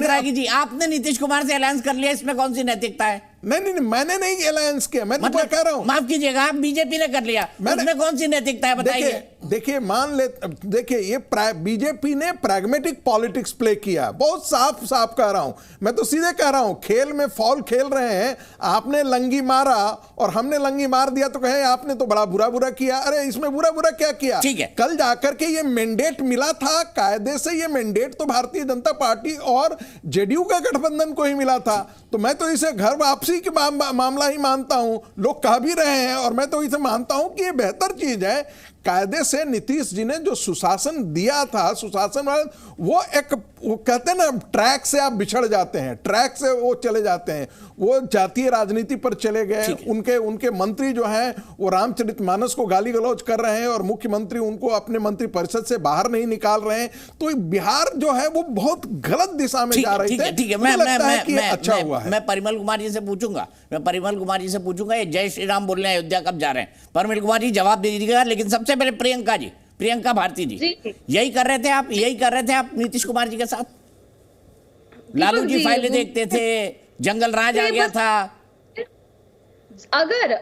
रागी जी, आपने नीतीश कुमार से अलायंस कर लिया, इसमें कौन सी नैतिकता है? नहीं, मैंने नहीं अलायंस किया, मैं तो कह रहा हूं। माफ कीजिएगा, आप बीजेपी ने कर लिया, उसमें कौन सी नैतिकता है बताइए? देखिए ये बीजेपी ने प्रैग्मेटिक पॉलिटिक्स प्ले किया, बहुत साफ कह रहा हूं, मैं तो सीधे कह रहा हूं। खेल में फॉल खेल रहे हैं, आपने लंगी मारा और हमने लंगी मार दिया तो कहे आपने तो बड़ा बुरा किया। अरे इसमें बुरा क्या किया? ठीक है, कल जाकर के ये मैंडेट मिला था, कायदे से ये मैंडेट तो भारतीय जनता पार्टी और जेडीयू का गठबंधन को ही मिला था। तो मैं तो इसे घर वापसी की मामला ही मानता हूं। लोग कह भी रहे हैं और मैं तो इसे मानता हूं कि ये बेहतर चीज है। कायदे से नीतीश जी ने जो सुशासन दिया था, सुशासन वो कहते हैं ना, ट्रैक से आप बिछड़ जाते हैं, ट्रैक से वो चले जाते हैं, वो जातीय राजनीति पर चले गए। उनके मंत्री जो हैं वो रामचरितमानस को गाली गलौज कर रहे हैं और मुख्यमंत्री उनको अपने मंत्री परिषद से बाहर नहीं निकाल रहे हैं। तो बिहार जो है वो बहुत गलत दिशा में जा रही है। ठीक है, मैं परिमल कुमार जी से पूछूंगा, ये जय श्री राम बोलने अयोध्या कब जा रहे हैं? परिमल कुमार जी जवाब दे दीजिएगा, लेकिन सबसे पहले प्रियंका भारती जी, यही कर रहे थे आप नीतीश कुमार जी के साथ? लालू जी फाइलें देखते थे, जंगल राज आ गया था। अगर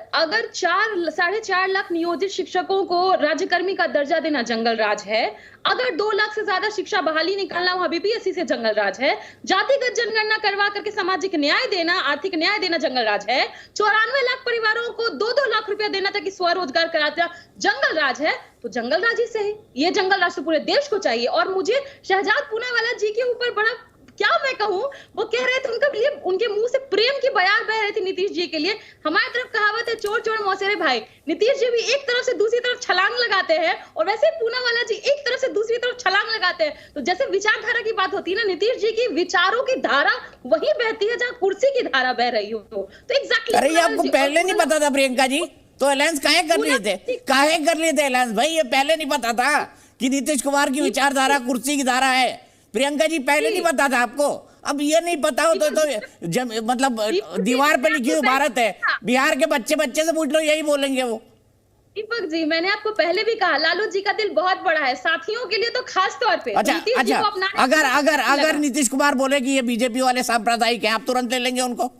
4.5 लाख नियोजित शिक्षकों को राज्यकर्मी का दर्जा देना जंगल राज है, अगर 2 लाख से ज्यादा शिक्षा बहाली निकालना वहां बीपीएससी से जंगल राज है, जातिगत जनगणना करवा करके सामाजिक न्याय देना, आर्थिक न्याय देना जंगल राज है, 94 लाख परिवारों को 2-2 लाख रुपया देना ताकि स्वरोजगार कराना जंगल राज है, तो जंगल राज ही सही। ये जंगल राज तो पूरे देश को चाहिए। और मुझे शहजाद पूनावाला जी के ऊपर बड़ा, क्या मैं कहूं, वो कह रहे थे उनके मुंह से प्रेम की बयार बह रही थी नीतीश जी के लिए। हमारी तरफ कहावत है, चोर चोर मौसेरे भाई। नीतीश जी भी एक तरफ से दूसरी तरफ छलांग लगाते हैं, और वैसे पूनावाला जी एक तरफ से दूसरी तरफ छलांग लगाते हैं। तो जैसे विचारधारा की बात होती है ना, नीतीश जी की विचारों की धारा वही बहती है जहां कुर्सी की धारा बह रही हो। तो एग्जैक्टली। अरे आपको पहले नहीं पता था प्रियंका जी? तो अलायंस काहे कर लिए थे अलायंस भाई? ये पहले नहीं पता था कि नीतीश कुमार की विचारधारा कुर्सी की धारा है? प्रियंका जी पहले नहीं पता था आपको? अब ये नहीं पता हो तो मतलब दीवार पे लिखी हुई भारत है, बिहार के बच्चे से पूछ लो, यही बोलेंगे वो। दीपक जी, मैंने आपको पहले भी कहा, लालू जी का दिल बहुत बड़ा है, साथियों के लिए तो खास तौर पे। अच्छा, अगर नीतीश कुमार बोले कि ये बीजेपी वाले सांप्रदायिक हैं, आप तुरंत ले लेंगे उनको?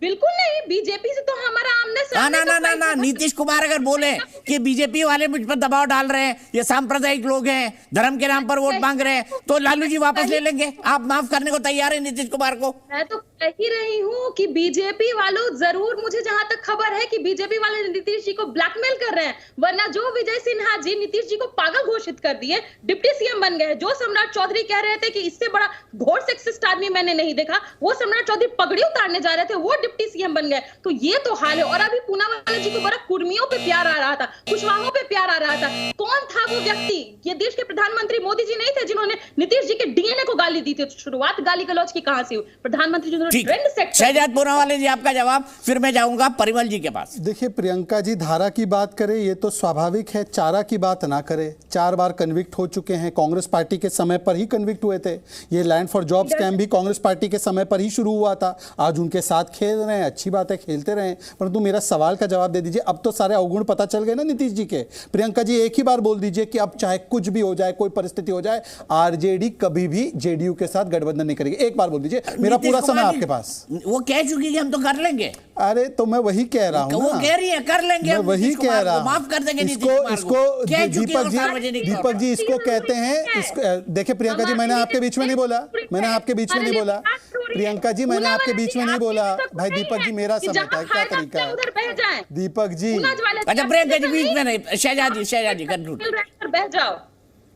बिल्कुल नहीं, बीजेपी से तो हमारा आमने सामने ना। नीतीश कुमार अगर बोले कि बीजेपी वाले मुझ पर दबाव डाल रहे हैं, ये सांप्रदायिक लोग हैं, धर्म के नाम पर वोट मांग रहे हैं, तो लालू जी वापस ले लेंगे? आप माफ करने को तैयार है नीतीश कुमार को? मैं तो कह ही रही हूँ कि बीजेपी वालों जरूर, मुझे जहां तक खबर है कि बीजेपी वाले नीतीश जी को ब्लैकमेल कर रहे हैं, वरना जो विजय सिन्हा जी नीतीश जी को पागल घोषित कर दिए, डिप्टी सीएम बन गए। जो सम्राट चौधरी कह रहे थे कि इससे बड़ा घोर सेक्सिस्ट आदमी मैंने नहीं देखा, वो सम्राट चौधरी पगड़ी उतारने जा रहे थे, वो डिप्टी सीएम बन गए। तो ये तो हाल है। और अभी पूनावाला जी को बड़ा कुर्मियों पे प्यार आ रहा था, कुशवाहों पे प्यार आ रहा था। कौन था वो व्यक्ति? ये देश के प्रधानमंत्री मोदी जी नहीं थे जिन्होंने नीतीश जी के डीएनए को गाली दी थी? तो शुरुआत गाली गलौज की कहां से हुई? प्रधानमंत्री जिन्होंने ट्रेंड सेट। शहजाद पूनावाला जी आपका जवाब, फिर मैं जाऊंगा परिमल जी के पास। देखिए प्रियंका जी, धारा की बात करें ये तो स्वाभाविक है, चारा की बात ना करें। 4 बार कन्विक्ट हो चुके हैं, कांग्रेस पार्टी के समय पर ही कन्विक्ट हुए थे। ये लैंड फॉर जॉब स्कैम भी कांग्रेस पार्टी के समय पर ही शुरू हुआ था। आज उनके साथ खेल रहे हैं, अच्छी बात है, खेलते रहे, परंतु मेरा सवाल का जवाब दे दीजिए। अब तो सारे अवगुण पता चल गए ना नीतीश जी के। प्रियंका जी एक ही बार बोल दीजिए कि अब चाहे कुछ भी हो जाए, कोई परिस्थिति हो जाए, आरजेडी कभी भी जेडीयू के साथ गठबंधन नहीं करेगी। एक बार बोल दीजिए, मेरा पूरा समय आपके पास। वो कह चुकी कि हम तो कर लेंगे। अरे तो मैं वही कह रहा हूँ, वो कह रही है कर लेंगे, मैं वही कह रहा हूँ, माफ कर देंगे इसको दीपक जी इसको कहते हैं। देखिए प्रियंका जी, मैंने आपके बीच में नहीं बोला, प्रियंका जी मैंने आपके बीच में नहीं बोला। भाई दीपक जी, मेरा समय था, क्या तरीका है दीपक जी? अच्छा प्रियंका जी बीच में नहीं, शहजाद जी कंक्लूड। बह जाओ।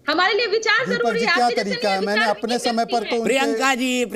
हमारे लिए विचार जरूरी है। क्या तरीका है? मैंने अपने समय पर तो प्रियंका जी रुक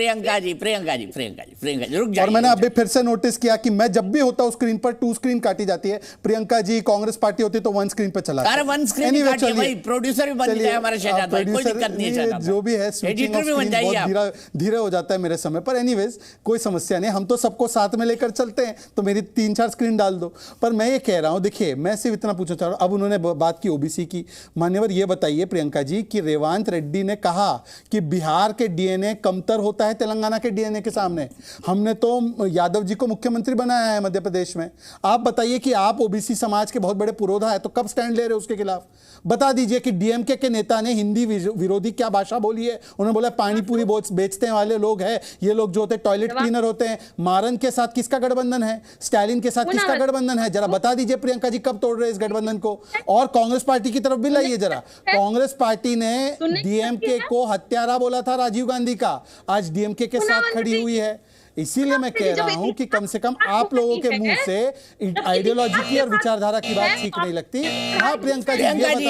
जाइए। और मैंने अभी फिर से नोटिस किया कि मैं जब भी होता हूँ स्क्रीन पर 2 स्क्रीन काटी जाती है। प्रियंका जी कांग्रेस पार्टी होती तो 1 स्क्रीन पर चला। अरे 1 स्क्रीन काटिए भाई, प्रोड्यूसर भी बन जाए हमारे शहजाद भाई, कोई दिक्कत नहीं है। जो भी है एडिटर भी बन जाइए आप। धीरे हो जाता है मेरे समय पर। एनीवेज कोई समस्या नहीं, हम तो सबको साथ में लेकर चलते हैं, तो मेरी 3-4 स्क्रीन डाल दो। पर मैं ये कह रहा हूं, देखिए मैं सिर्फ इतना पूछना चाह रहा हूं। अब उन्होंने बात की ओबीसी की। मान्यवर ये बताइए प्रियंका जी कि रेवांत रेड्डी ने कहा कि बिहार के डीएनए कमतर होता है तेलंगाना के डीएनए के सामने। हमने तो यादव जी को मुख्यमंत्री बनाया है मध्य प्रदेश में। आप बताइए कि आप ओबीसी समाज के बहुत बड़े पुरोधा है, तो कब स्टैंड ले रहे हो उसके खिलाफ? बता दीजिए कि डीएमके के नेता ने हिंदी विरोधी क्या भाषा बोली है। उन्होंने बोला पानी पूरी बेचने वाले लोग हैं ये लोग, जो होते टॉयलेट क्लीनर होते हैं। मारन के साथ किसका गठबंधन है? स्टालिन के साथ किसका गठबंधन है? जरा बता दीजिए प्रियंका जी, कब तोड़ रहे हैं इस गठबंधन को? और कांग्रेस पार्टी की तरफ भी लाइए जरा। कांग्रेस पार्टी ने डीएमके को हत्यारा बोला था राजीव गांधी का, आज डीएमके के साथ खड़ी हुई है। इसीलिए मैं कह रहा हूं कि कम से कम आप लोगों के मुंह से आइडियोलॉजी की और विचारधारा की बात ठीक नहीं लगती। हाँ प्रियंका जी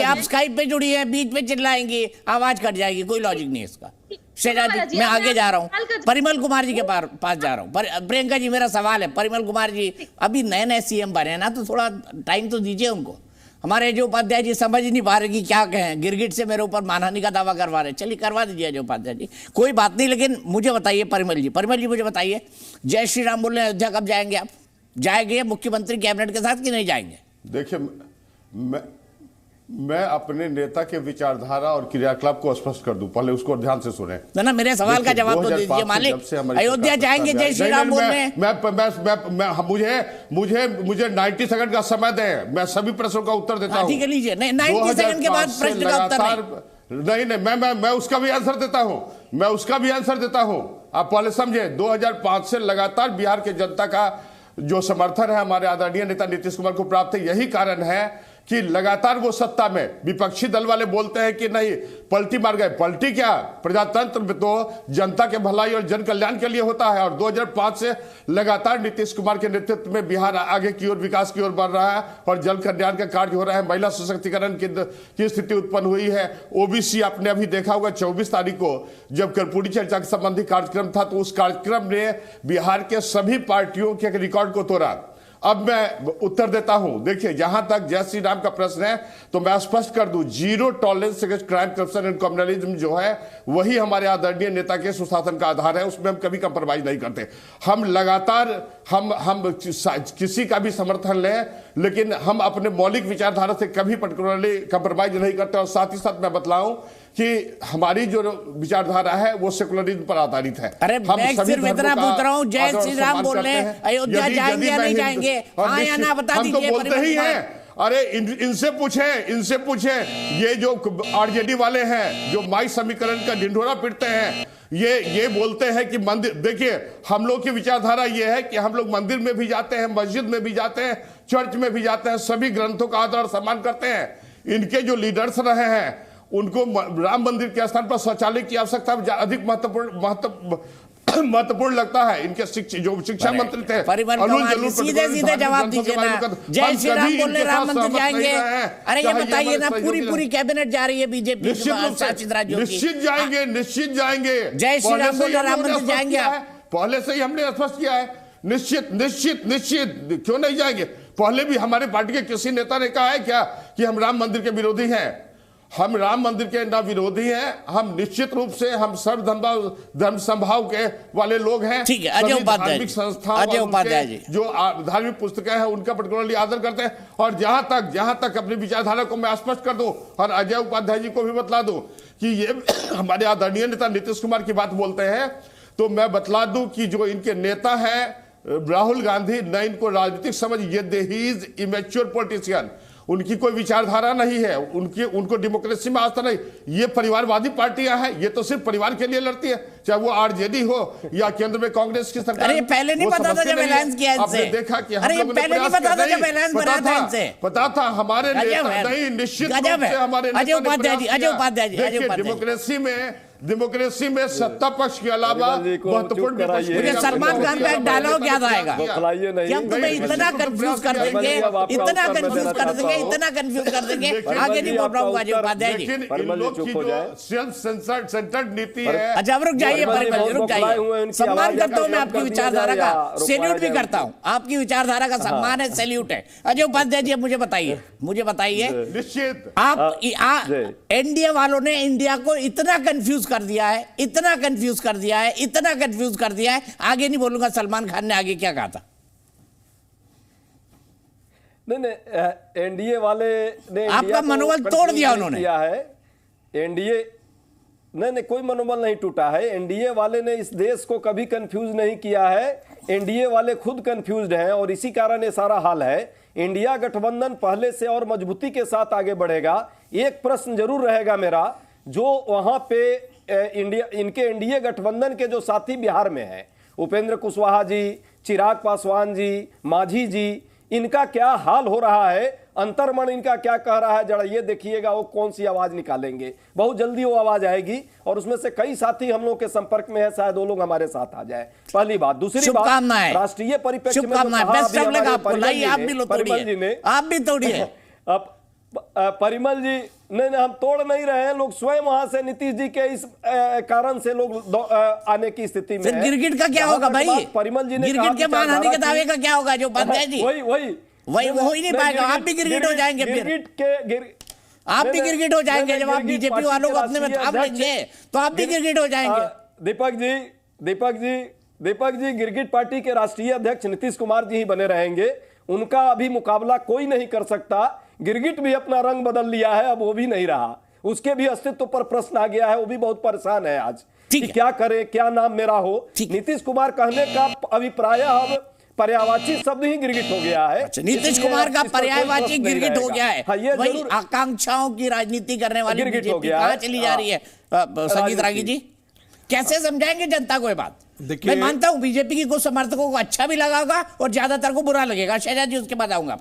आप स्काइप पे जुड़ी है, बीच में चिल्लाएंगी, आवाज कट जाएगी, कोई लॉजिक नहीं है इसका। शहजाद जी मैं आगे जा रहा हूँ, परिमल कुमार जी के पास जा रहा हूँ। प्रियंका जी मेरा सवाल है, परिमल कुमार जी अभी नए सीएम बने ना, तो थोड़ा टाइम तो दीजिए उनको। हमारे जो उपाध्याय जी समझ नहीं पा रहे कि क्या कहें, गिरगिट से मेरे ऊपर मानहानि का दावा करवा रहे। चलिए करवा दीजिए जो उपाध्याय जी, कोई बात नहीं। लेकिन मुझे बताइए परिमल जी मुझे बताइए, जय श्री राम बोल रहे हैं अयोध्या, कब जाएंगे आप? जाएंगे मुख्यमंत्री कैबिनेट के साथ कि नहीं जाएंगे? देखिए मैं अपने नेता के विचारधारा और क्रियाकलाप को स्पष्ट कर दूं, पहले उसको ध्यान से सुने ना। मेरे सवाल का जवाब तो दीजिए मालिक। अयोध्या जाएंगे जय श्री राम बोल रहे हैं। मुझे 90 सेकंड का समय दें, मैं सभी प्रश्नों का उत्तर देता हूं। ठीक है लीजिए। 90 सेकंड के बाद प्रश्न का उत्तर नहीं, मैं उसका भी आंसर देता हूं। आप पहले समझे, 2005 से लगातार बिहार के जनता का जो समर्थन है हमारे आदरणीय नेता नीतीश कुमार को प्राप्त है। यही कारण है कि लगातार वो सत्ता में, विपक्षी दल वाले बोलते हैं कि नहीं पलटी मार गए। पलटी क्या, प्रजातंत्र में तो जनता के भलाई और जन कल्याण के लिए होता है। और 2005 से लगातार नीतीश कुमार के नेतृत्व में बिहार आगे की ओर, विकास की ओर बढ़ रहा है और जन कल्याण का कार्य हो रहा है। महिला सशक्तिकरण की स्थिति उत्पन्न हुई है। ओबीसी आपने अभी देखा होगा 24 तारीख को जब कर्पूरी चर्चा के संबंधी कार्यक्रम था, तो उस कार्यक्रम ने बिहार के सभी पार्टियों के रिकॉर्ड को तोड़ा। अब मैं उत्तर देता हूं। देखिए, जहां तक जय श्री राम का प्रश्न है तो मैं स्पष्ट कर दूं, 0 tolerance against crime, corruption and communalism जो है वही हमारे आदरणीय नेता के सुशासन का आधार है। उसमें हम कभी कंप्रोमाइज नहीं करते। हम लगातार हम किसी का भी समर्थन लें, लेकिन हम अपने मौलिक विचारधारा से कभी पर्टिकुलरली कंप्रोमाइज नहीं करते। और साथ ही साथ मैं बतलाऊं कि हमारी जो विचारधारा है वो सेकुलरिज्म पर आधारित है। अरे मैं सिर्फ इतना पूछ रहा हूँ, जय श्री राम बोल रहे हैं, अयोध्या जाएंगे या नहीं जाएंगे? हाँ या ना बता दीजिए। हम तो बोलते ही हैं। अरे इनसे पूछे ये जो आरजेडी वाले हैं जो माई समीकरण का ढिंढोरा पीटते हैं, ये बोलते हैं कि मंदिर, देखिए हम लोग की विचारधारा ये है कि हम लोग मंदिर में भी जाते हैं, मस्जिद में भी जाते हैं, चर्च में भी जाते हैं, सभी ग्रंथों का आदर और सम्मान करते हैं। इनके जो लीडर्स रहे हैं उनको राम मंदिर के स्थान पर शौचालय की आवश्यकता अधिक महत्वपूर्ण लगता है। इनके जो शिक्षा मंत्री थे सीधे जवाब दीजिए ना। जय श्री राम बोल रहे, राम मंदिर जाएंगे? अरे ये बताइए ना, पूरी कैबिनेट जा रही है बीजेपी शासित राज्यों की। निश्चित जाएंगे। जय श्री राम बोल रहे, राम मंदिर जाएंगे? पहले से ही हमने स्पष्ट किया है, निश्चित क्यों नहीं जाएंगे। पहले भी हमारे पार्टी के किसी नेता ने कहा है क्या कि हम राम मंदिर के विरोधी हैं? हम राम मंदिर के ना विरोधी हैं, हम निश्चित रूप से हम सर्व धर्म संभाव के वाले लोग हैं। ठीक है, अजय उपाध्याय धार्मिक संस्थाओं जो धार्मिक पुस्तकें हैं उनका पर्टिकुलरली आदर करते हैं। और जहां तक अपनी विचारधारा को मैं स्पष्ट कर दूं और अजय उपाध्याय जी को भी बतला दूं कि ये हमारे आदरणीय नेता नीतीश कुमार की बात बोलते हैं, तो मैं बतला दूं कि जो इनके नेता हैं राहुल गांधी, न इनको राजनीतिक समझ, ये ही इज इमेच्योर पॉलिटिशियन। उनकी कोई विचारधारा नहीं है, उनको डेमोक्रेसी में आस्था नहीं। ये परिवारवादी पार्टियां हैं, ये तो सिर्फ परिवार के लिए लड़ती है, चाहे वो आरजेडी हो या केंद्र में कांग्रेस की सरकार। अरे पहले नहीं पता था जब ऐलान किया इनसे। आपने देखा कि अरे पहले नहीं पता था जब ऐलान बना था इनसे। पता था हमारे नेता नहीं, निश्चित रूप से हमारे अजय उपाध्याय जी डेमोक्रेसी में डेमोक्रेसी में सत्ता पक्ष के अलावा महत्वपूर्ण विपक्ष। मुझे सलमान खान का एक डायलॉग याद आएगा कि हम तुम्हें इतना कंफ्यूज कर देंगे, इतना कंफ्यूज कर देंगे, इतना कंफ्यूज कर देंगे, आगे नहीं बोल रहा हूँ अजय उपाध्याय जी। लेकिन इन लोग की जो सेल्फ सेंटर्ड नीति है। अच्छा अब रुक जाइए परिमल जी, रुक जाइए। सम्मान करता हूँ मैं आपकी विचारधारा का, सैल्यूट भी करता हूँ, आपकी विचारधारा का सम्मान है, सैल्यूट है। अजय उपाध्याय जी मुझे बताइए निश्चित आप एनडीए वालों ने इंडिया को इतना कंफ्यूज कर दिया है, इतना कंफ्यूज कर दिया है, इतना कंफ्यूज कर दिया है, आगे नहीं बोलूंगा सलमान खान ने आगे क्या कहा था। नहीं एनडीए वाले ने आपका मनोबल तोड़ दिया उन्होंने। किया है एनडीए, नहीं कोई मनोबल नहीं टूटा है। एनडीए वाले ने इस देश को कभी कंफ्यूज नहीं किया है, एनडीए वाले खुद कंफ्यूज्ड हैं और इसी कारण ये सारा हाल है। इंडिया गठबंधन पहले से और मजबूती के साथ आगे बढ़ेगा। एक प्रश्न जरूर रहेगा मेरा, जो वहां पे इनके एनडीए गठबंधन के जो साथी बिहार में हैं, उपेंद्र कुशवाहा जी, चिराग पासवान जी, मांझी जी, इनका क्या हाल हो रहा है, अंतर्मन इनका क्या कह रहा है, जरा ये देखिएगा वो कौन सी आवाज निकालेंगे। बहुत जल्दी वो आवाज आएगी और उसमें से कई साथी हम लोग के संपर्क में है, शायद वो लोग हमारे साथ आ जाए। पहली बात। दूसरी बात, राष्ट्रीय परिप्रेक्ष्य में आप भी तोड़िए। अब परिमल जी नहीं हम तोड़ नहीं रहे हैं, लोग स्वयं वहां से नीतीश जी के इस कारण से लोग आने की स्थिति में है। गिरगिट का क्या होगा भाई? परिमल जी ने गिरगिट के मानहानि के दावे का क्या होगा? जो उपाध्याय जी वही हो ही नहीं पाएगा, आप भी गिरगिट हो जाएंगे। फिर आप भी गिरगिट हो जाएंगे जब आप बीजेपी वालों को अपने में थाम लेंगे, तो आप भी गिरगिट हो जाएंगे। दीपक जी गिरगिट पार्टी के राष्ट्रीय अध्यक्ष नीतीश कुमार जी ही बने रहेंगे, उनका अभी मुकाबला कोई नहीं कर सकता। गिरगिट भी अपना रंग बदल लिया है, अब वो भी नहीं रहा, उसके भी अस्तित्व पर प्रश्न आ गया है, वो भी बहुत परेशान है आज कि क्या करे, क्या नाम मेरा हो। नीतीश कुमार कहने का अभिप्राय अब पर्यायवाची शब्द ही गिरगिट हो गया है। नीतीश कुमार का पर्यायवाची गिरगिट हो गया है। वही आकांक्षाओं की राजनीति करने वाली बीजेपी कहां चली जा रही है? संगीत रागी जी कैसे समझाएंगे जनता को ये बात? मैं मानता हूं बीजेपी की कुछ समर्थकों को अच्छा भी लगा होगा और ज्यादातर को बुरा लगेगा। शहजाद जी उसके बाद आऊंगा।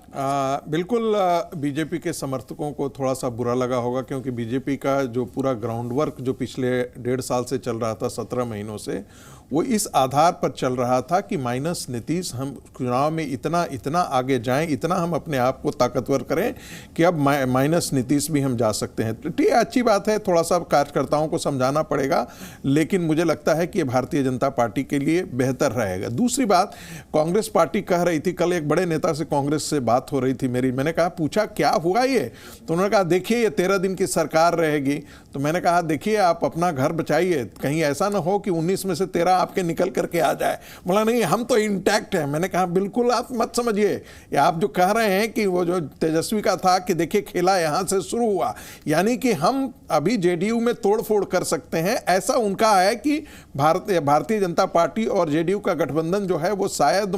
बिल्कुल बीजेपी के समर्थकों को थोड़ा सा बुरा लगा होगा, क्योंकि बीजेपी का जो पूरा ग्राउंड वर्क जो पिछले 1.5 साल से चल रहा था, 17 महीनों से, वो इस आधार पर चल रहा था कि माइनस नीतीश हम चुनाव में इतना आगे जाएं, इतना हम अपने आप को ताकतवर करें कि अब माइनस नीतीश भी हम जा सकते हैं। तो ये अच्छी बात है, थोड़ा सा कार्यकर्ताओं को समझाना पड़ेगा, लेकिन मुझे लगता है कि ये भारतीय जनता पार्टी के लिए बेहतर रहेगा। दूसरी बात, कांग्रेस पार्टी कह रही थी, कल एक बड़े नेता से कांग्रेस से बात हो रही थी मेरी, मैंने कहा पूछा क्या हुआ ये, तो उन्होंने कहा देखिए ये 13 दिन की सरकार रहेगी। तो मैंने कहा देखिए आप अपना घर बचाइए, कहीं ऐसा ना हो कि 19 में से 13 आपके निकल करके आ जाए। बोला नहीं हम तो इंटैक्ट हैं। मैंने कहा बिल्कुल आप मत समझिए, आप जो कह रहे हैं कि वो जो तेजस्वी का था कि देखिए खेला यहां से शुरू हुआ, यानी कि हम अभी जेडीयू में तोड़फोड़ कर सकते हैं, ऐसा उनका है कि भारतीय जनता पार्टी और जेडीयू का गठबंधन जो है वो शायद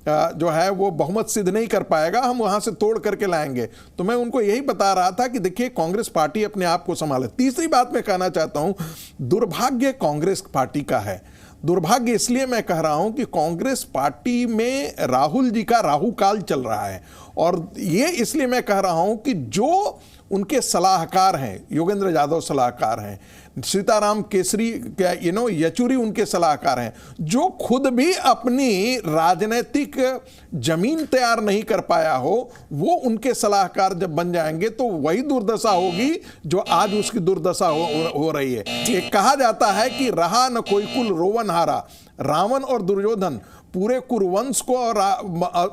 जो है वो बहुमत सिद्ध नहीं कर पाएगा, हम वहां से तोड़ करके लाएंगे। तो मैं उनको यही बता रहा था कि देखिए कांग्रेस पार्टी अपने आप को संभाले। तीसरी बात मैं कहना चाहता हूं, दुर्भाग्य कांग्रेस पार्टी का है। दुर्भाग्य इसलिए मैं कह रहा हूं कि कांग्रेस पार्टी में राहुल जी का राहु काल चल रहा है, और ये इसलिए मैं कह रहा हूं कि जो उनके सलाहकार हैं, योगेंद्र यादव सलाहकार हैं, सीताराम केसरी येचुरी उनके सलाहकार हैं, जो खुद भी अपनी राजनीतिक जमीन तैयार नहीं कर पाया हो, वो उनके सलाहकार जब बन जाएंगे तो वही दुर्दशा होगी जो आज उसकी दुर्दशा हो रही है। ये कहा जाता है कि रहा न कोई कुल रोवन हारा, रावण और दुर्योधन पूरे कुरुवंश को और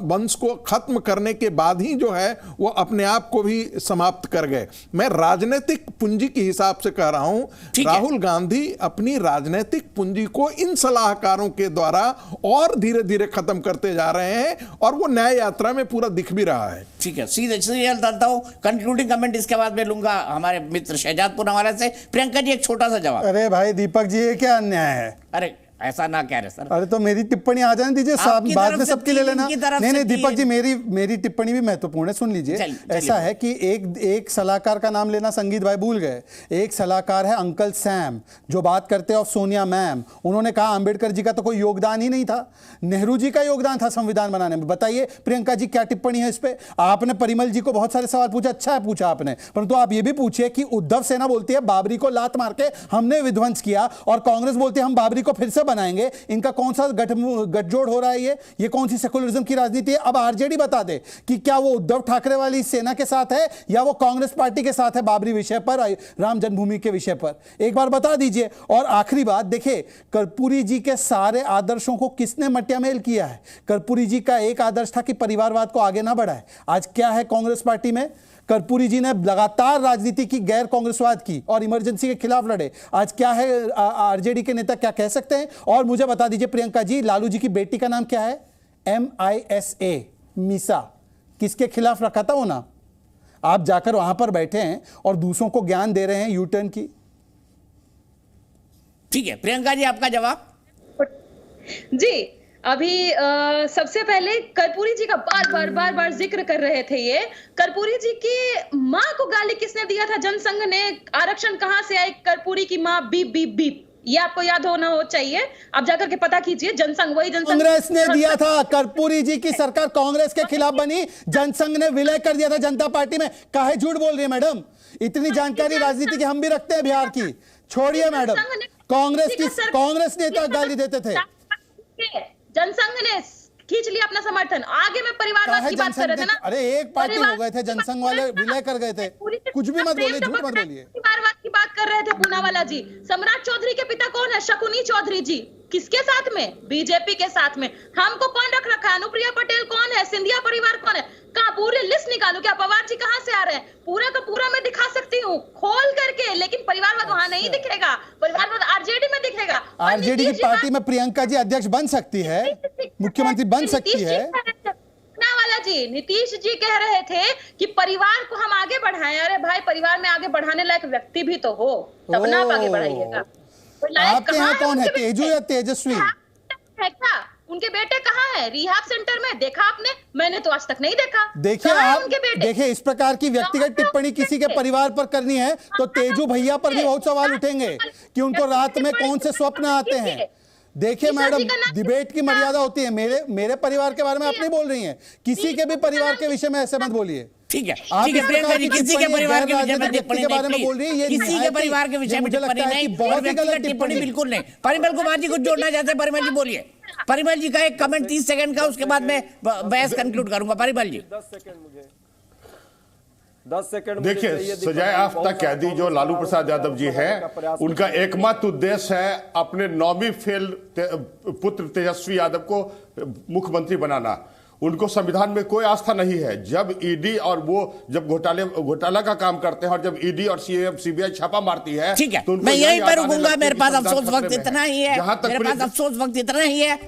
वंश को खत्म करने के बाद ही जो है वो अपने आप को भी समाप्त कर गए। मैं राजनीतिक पूंजी के हिसाब से कह रहा हूं, राहुल गांधी अपनी राजनीतिक पूंजी को इन सलाहकारों के द्वारा और धीरे धीरे खत्म करते जा रहे हैं, और वो न्याय यात्रा में पूरा दिख भी रहा है। ठीक है, सीधे डालता हूं, कंक्लूडिंग कमेंट इसके बाद में लूंगा हमारे मित्र शहजाद पूनावाला से। प्रियंका जी एक छोटा सा जवाब। अरे भाई दीपक जी ये क्या अन्याय है? अरे ऐसा ना कह रहे सर। अरे तो मेरी टिप्पणी आ जाने दीजिए, बाद में सबकी ले लेना। नहीं दीपक जी, मेरी टिप्पणी भी महत्वपूर्ण है, सुन लीजिए। ऐसा है कि एक सलाहकार का नाम लेना संगीत भाई भूल गए। एक सलाहकार है अंकल सैम, जो बात करते हैं ऑफ सोनिया मैम। उन्होंने कहा अंबेडकर जी का तो कोई योगदान ही नहीं था, नेहरू जी का योगदान था संविधान बनाने में। बताइए प्रियंका जी क्या टिप्पणी है इस पे? आपने परिमल जी को बहुत सारे सवाल पूछा, अच्छा है पूछा आपने, परंतु आप ये भी पूछिए कि उद्धव सेना बोलती है बाबरी को लात मार के हमने विध्वंस किया, और कांग्रेस बोलती है हम बाबरी को फिर से बनाएंगे। इनका कौन सा गठजोड़ हो रहा है? ये कौन सी सेकुलरिज्म की राजनीति है? अब आरजेडी बता दे कि क्या वो उद्धव ठाकरे वाली सेना के साथ है या वो कांग्रेस पार्टी के साथ है बाबरी विषय पर, राम जन्मभूमि के विषय पर, एक बार बता दीजिए। और आखिरी बात देखिए, कर्पूरी जी के सारे आदर्शों को किसने मट्टियामेल किया है? कर्पूरी जी का एक आदर्श था कि परिवारवाद को आगे ना बढ़ाए। आज क्या है कांग्रेस पार्टी में? कर्पूरी जी ने लगातार राजनीति की, गैर कांग्रेसवाद की और इमरजेंसी के खिलाफ लड़े। आज क्या है आरजेडी के नेता क्या कह सकते हैं? और मुझे बता दीजिए प्रियंका जी, लालू जी की बेटी का नाम क्या है? MISA, मीसा। किसके खिलाफ रखा था वो नाम? आप जाकर वहां पर बैठे हैं और दूसरों को ज्ञान दे रहे हैं यूटर्न की। ठीक है प्रियंका जी, आपका जवाब। जी, अभी सबसे पहले कर्पूरी जी का बार बार जिक्र कर रहे थे। ये कर्पूरी जी की माँ को गाली किसने दिया था? जनसंघ ने। आरक्षण कहां से आए? कर्पूरी की माँ बीप बीप बीप। ये आपको याद होना हो चाहिए, आप जाकर के पता कीजिए। जनसंघ वही जनसंघ कांग्रेस ने दिया था। कर्पूरी जी की सरकार कांग्रेस के खिलाफ बनी, जनसंघ ने विलय कर दिया था जनता पार्टी में। काहे झूठ बोल रही है मैडम? इतनी जानकारी राजनीति की हम भी रखते हैं बिहार की। छोड़िए मैडम, कांग्रेस नेता गाली देते थे। जनसंघ ने खींच लिया अपना समर्थन। आगे में परिवारवाद की बात कर रहे थे ना। अरे एक पार्टी हो गए थे, जनसंघ वाले विलय कर गए थे। कुछ भी मत बोलिए, झूठ मत बोलिए। परिवारवाद की बात कर रहे थे पूनावाला जी। सम्राट चौधरी के पिता कौन है? शकुनी चौधरी जी। किसके साथ में? बीजेपी के साथ में। हमको कौन रख रखा है? अनुप्रिया पटेल कौन है? सिंधिया परिवार कौन है? कहां? पूरी लिस्ट निकालू क्या? पवार जी कहां से आ रहे हैं? पूरा का पूरा मैं दिखा सकती हूँ खोल करके, लेकिन परिवारवाद वहां नहीं दिखेगा। परिवारवाद आरजेडी में दिखेगा। आरजेडी की पार्टी में प्रियंका जी अध्यक्ष बन सकती है, मुख्यमंत्री बन सकती है। वाला जी, नीतीश जी कह रहे थे कि परिवार को हम आगे बढ़ाएं। अरे भाई, परिवार में आगे बढ़ाने लायक व्यक्ति भी तो हो, तब ना आप आगे बढ़ाइएगा। आपके यहाँ कौन है, तेजू या तेजस्वी है? क्या उनके बेटे कहाँ है? रिहाब सेंटर में। देखा आपने? मैंने तो आज तक नहीं देखा। देखिए आप, देखिए इस प्रकार की व्यक्तिगत टिप्पणी किसी के परिवार पर करनी है तो तेजू भैया पर भी बहुत सवाल उठेंगे कि उनको रात में कौन से स्वप्न आते हैं। देखिए मैडम, डिबेट की मर्यादा होती है। मेरे परिवार के बारे में आप नहीं बोल रही हैं, किसी के भी परिवार के विषय में ऐसे मत बोलिए। ठीक है प्रियंका जी, किसी के परिवार के विषय में टिप्पणी बारे में बोल रही है, किसी के परिवार के विषय में टिप्पणी नहीं, बहुत ही गलत टिप्पणी बिल्कुल नहीं। परिमल कुमार जी कुछ जोड़ना चाहते हैं? परिमल जी बोलिए। परिमल जी का एक कमेंट 30 सेकंड का, उसके बाद मैं बहस कंक्लूड करूंगा। परिमल जी 10 सेकंड। देखिए, सजाए आफ्ता कैदी जो लालू प्रसाद यादव जी हैं, उनका एकमात्र उद्देश्य है अपने 9वीं फेल पुत्र तेजस्वी यादव को मुख्यमंत्री बनाना। उनको संविधान में कोई आस्था नहीं है। जब ईडी और वो जब घोटाला का काम करते हैं और जब ईडी और सीबीआई छापा मारती है, ठीक है, मैं यहीं पर रुकूंगा। मेरे पास अफसोस वक्त इतना ही है, मेरे पास अफसोस वक्त इतना ही है।